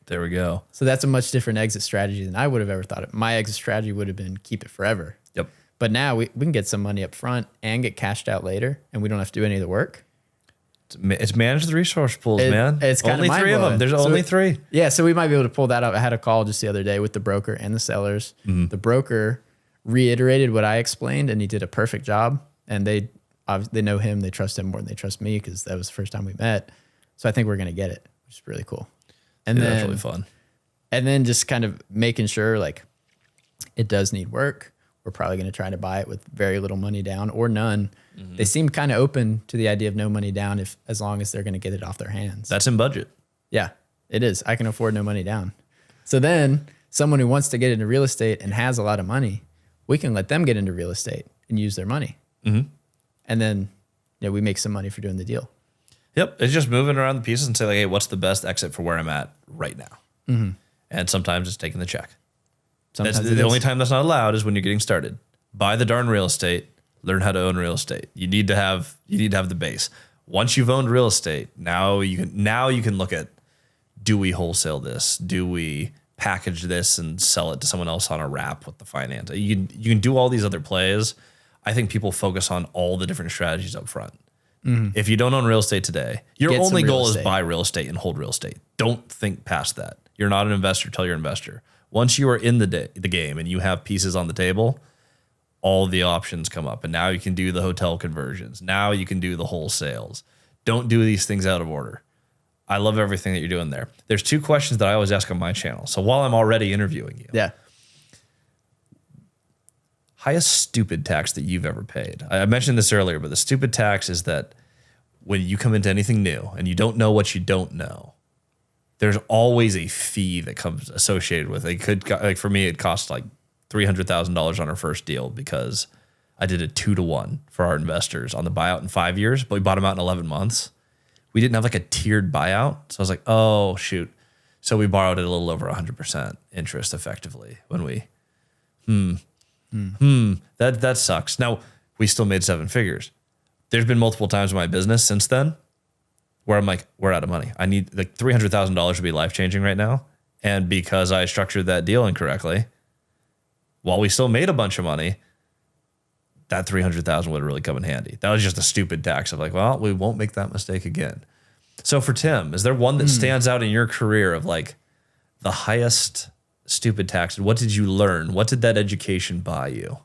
There we go. So that's a much different exit strategy than I would have ever thought. My exit strategy would have been keep it forever. Yep. But now we can get some money up front and get cashed out later, and we don't have to do any of the work. It's manage the resource pools, man. It's kind only of three of them. There's only three. Yeah, so we might be able to pull that up. I had a call just the other day with the broker and the sellers. The broker reiterated what I explained, and he did a perfect job. And they know him. They trust him more than they trust me because that was the first time we met. So I think we're going to get it, which is really cool. And then that's really fun. And then just kind of making sure like it does need work. We're probably going to try to buy it with very little money down or none. They seem kind of open to the idea of no money down as long as they're going to get it off their hands. That's in budget. Yeah, it is. I can afford no money down. So then someone who wants to get into real estate and has a lot of money, we can let them get into real estate and use their money. And then we make some money for doing the deal. Yep. It's just moving around the pieces and say like, hey, what's the best exit for where I'm at right now? And sometimes it's taking the check. Sometimes the only time that's not allowed is when you're getting started. Buy the darn real estate. Learn how to own real estate. You need to have the base. Once you've owned real estate, now you can look at, do we wholesale this? Do we package this and sell it to someone else on a wrap with the finance? You can do all these other plays. I think people focus on all the different strategies up front. If you don't own real estate today, your only goal is buy real estate and hold real estate. Don't think past that. You're not an investor. Tell your investor. Once you are in the game and you have pieces on the table, all the options come up. And now you can do the hotel conversions. Now you can do the wholesales. Don't do these things out of order. I love everything that you're doing there. There's two questions that I always ask on my channel. So while I'm already interviewing you. Yeah. Highest stupid tax that you've ever paid. I mentioned this earlier, but the stupid tax is that when you come into anything new and you don't know what you don't know, there's always a fee that comes associated with it. It could, like for me, it cost like $300,000 on our first deal because I did a 2-to-1 for our investors on the buyout in 5 years, but we bought them out in 11 months. We didn't have like a tiered buyout. So I was like, oh, shoot. So we borrowed at a little over 100% interest effectively when we, that sucks. Now, we still made 7 figures. There's been multiple times in my business since then where I'm like, we're out of money. I need like $300,000 would be life-changing right now. And because I structured that deal incorrectly, while we still made a bunch of money, that $300,000 would have really come in handy. That was just a stupid tax of like, well, we won't make that mistake again. So for Tim, is there one that stands out in your career of like the highest stupid tax? What did you learn? What did that education buy you?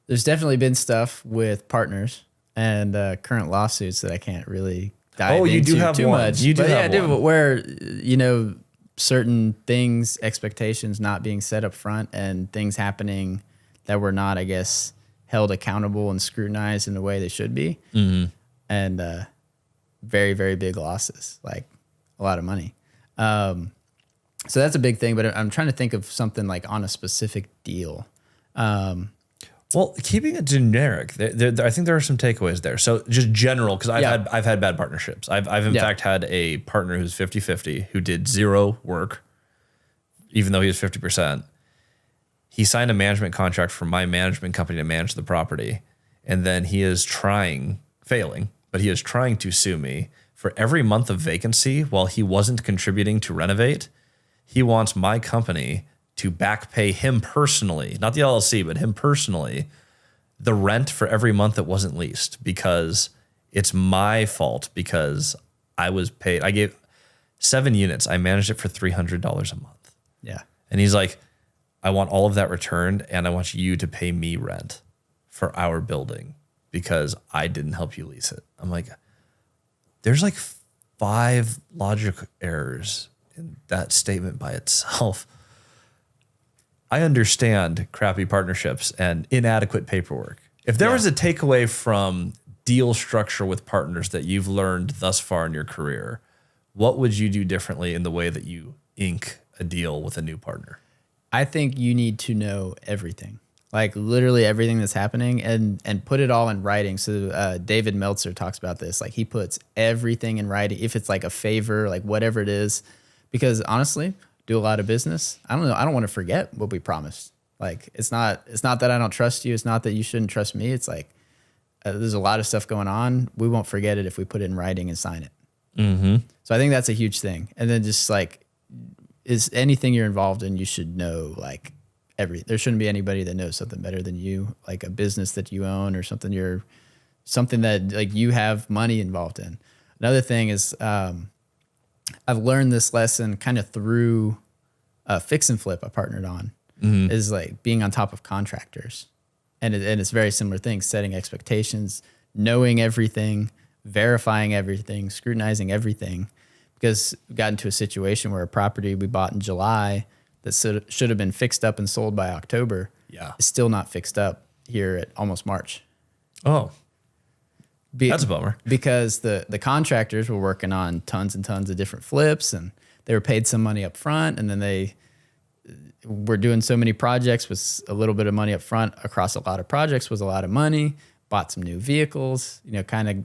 There's definitely been stuff with partners and current lawsuits that I can't really dive into you do have too one. much. You do but have one. Where, certain things, expectations not being set up front and things happening that were not, I guess, held accountable and scrutinized in the way they should be. And very, very big losses, like a lot of money. So that's a big thing, but I'm trying to think of something like on a specific deal. Well, keeping it generic, I think there are some takeaways there. So just general, because I've had bad partnerships. I've in fact had a partner who's 50-50 who did zero work, even though he was 50%. He signed a management contract for my management company to manage the property, and then he is failing, but he is trying to sue me for every month of vacancy while he wasn't contributing to renovate. He wants my company to back pay him personally, not the LLC, but him personally, the rent for every month that wasn't leased because it's my fault because I was paid. I gave 7 units. I managed it for $300 a month. Yeah. And he's like, I want all of that returned, and I want you to pay me rent for our building because I didn't help you lease it. I'm like, there's like 5 logic errors in that statement by itself. I understand crappy partnerships and inadequate paperwork. If there was a takeaway from deal structure with partners that you've learned thus far in your career, what would you do differently in the way that you ink a deal with a new partner? I think you need to know everything, like literally everything that's happening, and put it all in writing. So David Meltzer talks about this. Like he puts everything in writing. If it's like a favor, like whatever it is, because honestly, do a lot of business. I don't know. I don't want to forget what we promised. Like it's not that I don't trust you. It's not that you shouldn't trust me. It's like there's a lot of stuff going on. We won't forget it if we put it in writing and sign it. Mm-hmm. So I think that's a huge thing. And then just like, is anything you're involved in, you should know like there shouldn't be anybody that knows something better than you, like a business that you own or something that like you have money involved in. Another thing is I've learned this lesson kind of through Fix and Flip I partnered on, is like being on top of contractors. And it's very similar things, setting expectations, knowing everything, verifying everything, scrutinizing everything. Because we got into a situation where a property we bought in July that should have been fixed up and sold by October is still not fixed up here at almost March. Oh, that's a bummer. Because the contractors were working on tons and tons of different flips, and they were paid some money up front, and then they were doing so many projects with a little bit of money up front across a lot of projects was a lot of money, bought some new vehicles, kind of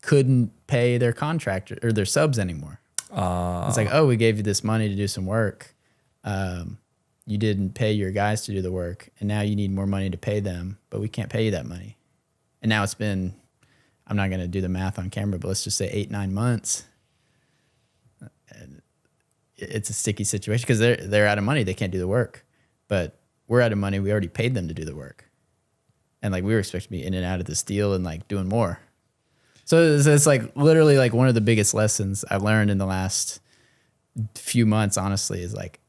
couldn't pay their contractor or their subs anymore. It's like, oh, we gave you this money to do some work. You didn't pay your guys to do the work, and now you need more money to pay them, but we can't pay you that money. And now it's been, I'm not going to do the math on camera, but let's just say 8-9 months. And it's a sticky situation because they're out of money. They can't do the work, but we're out of money. We already paid them to do the work. And like, we were expected to be in and out of this deal and like doing more. So it's like literally like one of the biggest lessons I've learned in the last few months, honestly, is like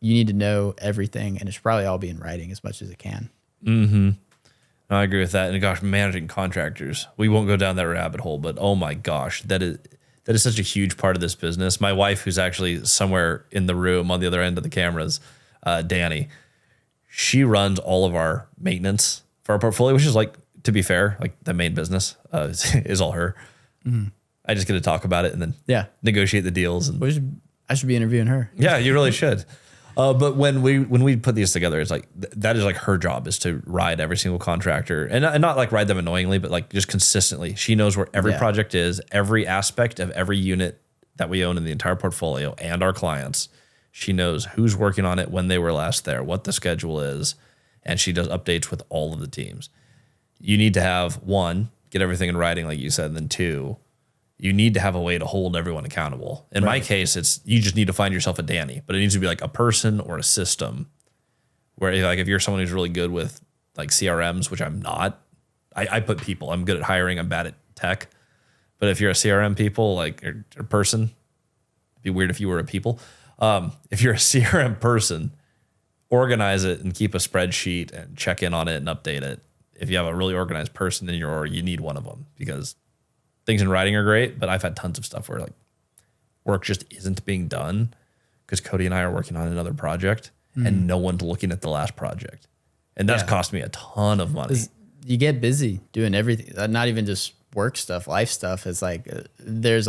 you need to know everything, and it should probably all be in writing as much as it can. Mm-hmm. No, I agree with that. And gosh, managing contractors, we won't go down that rabbit hole, but oh my gosh, that is such a huge part of this business. My wife, who's actually somewhere in the room on the other end of the cameras, Danny, she runs all of our maintenance for our portfolio, which is like, to be fair, like the main business is all her. Mm-hmm. I just get to talk about it and then negotiate the deals. And I should be interviewing her. Yeah, you really should. But when we put these together, it's like that is like her job is to ride every single contractor and not like ride them annoyingly, but like just consistently. She knows where every project is, every aspect of every unit that we own in the entire portfolio and our clients. She knows who's working on it, when they were last there, what the schedule is, and she does updates with all of the teams. You need to have, 1, get everything in writing, like you said, and then 2, you need to have a way to hold everyone accountable. In my case, it's you just need to find yourself a Danny, but it needs to be like a person or a system where like if you're someone who's really good with like CRMs, which I'm not, I put people. I'm good at hiring. I'm bad at tech. But if you're a CRM people, like a person, it'd be weird if you were a people. If you're a CRM person, organize it and keep a spreadsheet and check in on it and update it. If you have a really organized person in you need one of them, because things in writing are great, but I've had tons of stuff where like work just isn't being done because Cody and I are working on another project and no one's looking at the last project. And that's cost me a ton of money. You get busy doing everything, not even just work stuff, life stuff. It's like there's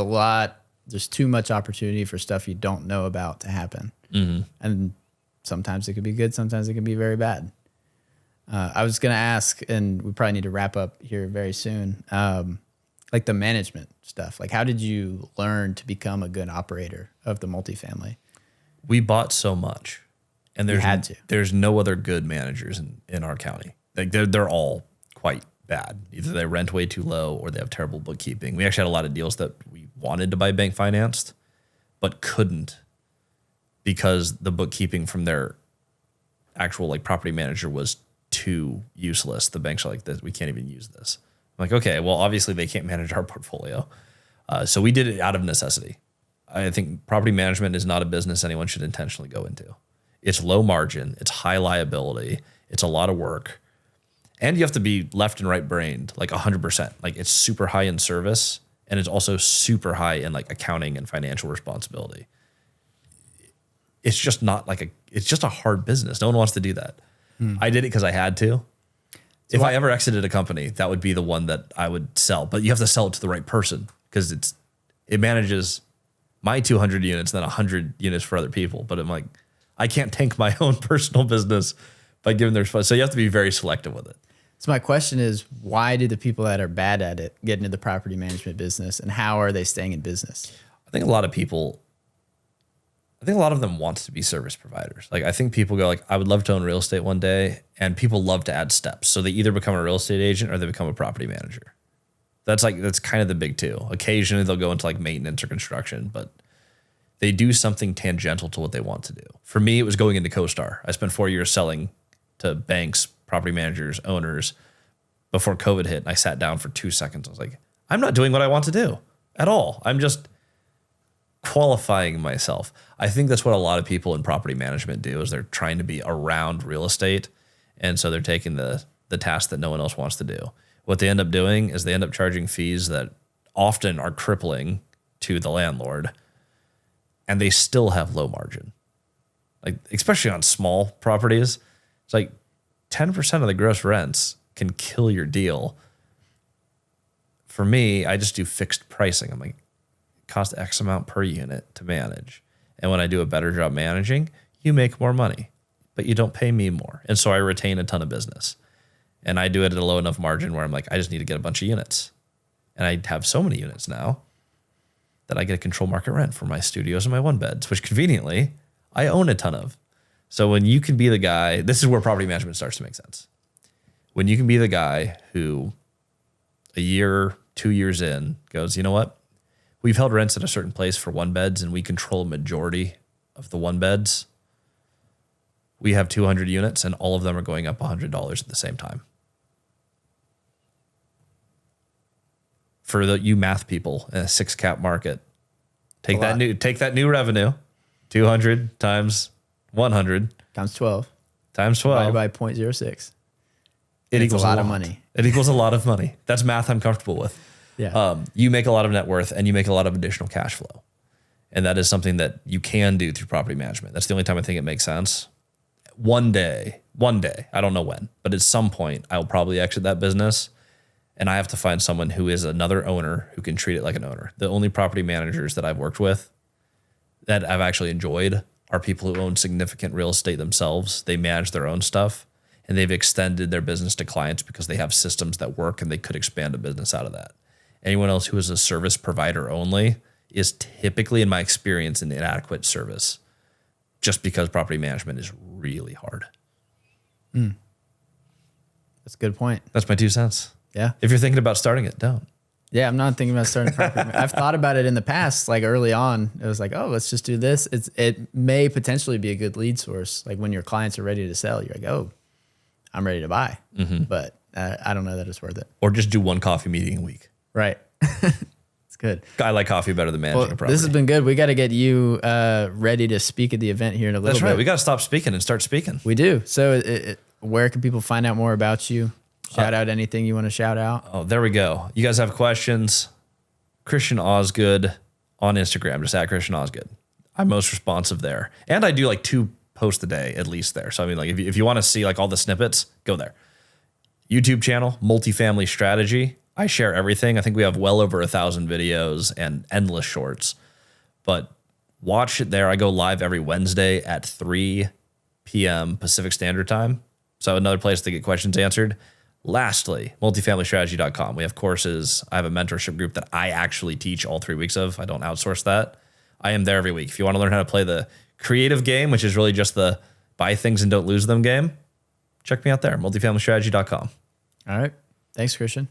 too much opportunity for stuff you don't know about to happen. Mm-hmm. And sometimes it could be good, sometimes it can be very bad. I was going to ask, and we probably need to wrap up here very soon, like the management stuff. Like, how did you learn to become a good operator of the multifamily? We bought so much, and there's no other good managers in our county. Like they're all quite bad. Either they rent way too low or they have terrible bookkeeping. We actually had a lot of deals that we wanted to buy bank financed, but couldn't because the bookkeeping from their actual like property manager was too useless. The banks are like, this, we can't even use this. I'm like, okay, well, obviously they can't manage our portfolio. So we did it out of necessity. I think property management is not a business anyone should intentionally go into. It's low margin. It's high liability. It's a lot of work. And you have to be left and right brained, like 100%. Like it's super high in service, and it's also super high in like accounting and financial responsibility. It's just not like it's just a hard business. No one wants to do that. I did it because I had to. So if I ever exited a company, that would be the one that I would sell. But you have to sell it to the right person because it manages my 200 units, then 100 units for other people. But I'm like, I can't tank my own personal business by giving their response. So you have to be very selective with it. So my question is, why do the people that are bad at it get into the property management business, and how are they staying in business? I think a lot of them want to be service providers. Like I think people go like, I would love to own real estate one day, and people love to add steps. So they either become a real estate agent or they become a property manager. That's kind of the big two. Occasionally they'll go into like maintenance or construction, but they do something tangential to what they want to do. For me, it was going into CoStar. I spent 4 years selling to banks, property managers, owners before COVID hit. And I sat down for 2 seconds. I was like, I'm not doing what I want to do at all. I'm just qualifying myself. I think that's what a lot of people in property management do, is they're trying to be around real estate. And so they're taking the task that no one else wants to do. What they end up doing is they end up charging fees that often are crippling to the landlord, and they still have low margin. Like, especially on small properties, it's like 10% of the gross rents can kill your deal. For me, I just do fixed pricing. I'm like, it costs X amount per unit to manage. And when I do a better job managing, you make more money, but you don't pay me more. And so I retain a ton of business. And I do it at a low enough margin where I'm like, I just need to get a bunch of units. And I have so many units now that I get a control market rent for my studios and my one beds, which conveniently I own a ton of. So when you can be the guy, this is where property management starts to make sense. When you can be the guy who a year, 2 years in goes, you know what? We've held rents at a certain place for one beds and we control a majority of the one beds. We have 200 units and all of them are going up $100 at the same time. For you math people in a 6 cap market, take that new revenue, 200 times 100 times 12 times 12 divided by 0.06. It equals a lot of money. It equals a lot of money. That's math I'm comfortable with. Yeah. You make a lot of net worth and you make a lot of additional cash flow. And that is something that you can do through property management. That's the only time I think it makes sense. One day, I don't know when, but at some point I will probably exit that business. And I have to find someone who is another owner who can treat it like an owner. The only property managers that I've worked with that I've actually enjoyed are people who own significant real estate themselves. They manage their own stuff and they've extended their business to clients because they have systems that work and they could expand a business out of that. Anyone else who is a service provider only is typically, in my experience, an inadequate service, just because property management is really hard. That's a good point. That's my 2 cents. Yeah. If you're thinking about starting it, don't. Yeah, I'm not thinking about starting property. I've thought about it in the past, like early on. It was like, oh, let's just do this. It may potentially be a good lead source. Like when your clients are ready to sell, you're like, oh, I'm ready to buy. Mm-hmm. But I don't know that it's worth it. Or just do one coffee meeting a week. Right. It's good. I like coffee better than managing a property. This has been good. We got to get you ready to speak at the event here in a little bit. That's right. We got to stop speaking and start speaking. We do. So where can people find out more about you? Shout out anything you want to shout out. Oh, there we go. You guys have questions? Christian Osgood on Instagram, just at Christian Osgood. I'm most responsive there. And I do like 2 posts a day at least there. So I mean, like if you want to see like all the snippets, go there. YouTube channel, Multifamily Strategy. I share everything. I think we have well over 1,000 videos and endless shorts. But watch it there. I go live every Wednesday at 3 p.m. Pacific Standard Time. So another place to get questions answered. Lastly, multifamilystrategy.com. We have courses. I have a mentorship group that I actually teach all 3 weeks of. I don't outsource that. I am there every week. If you want to learn how to play the creative game, which is really just the buy things and don't lose them game, check me out there, multifamilystrategy.com. All right. Thanks, Christian.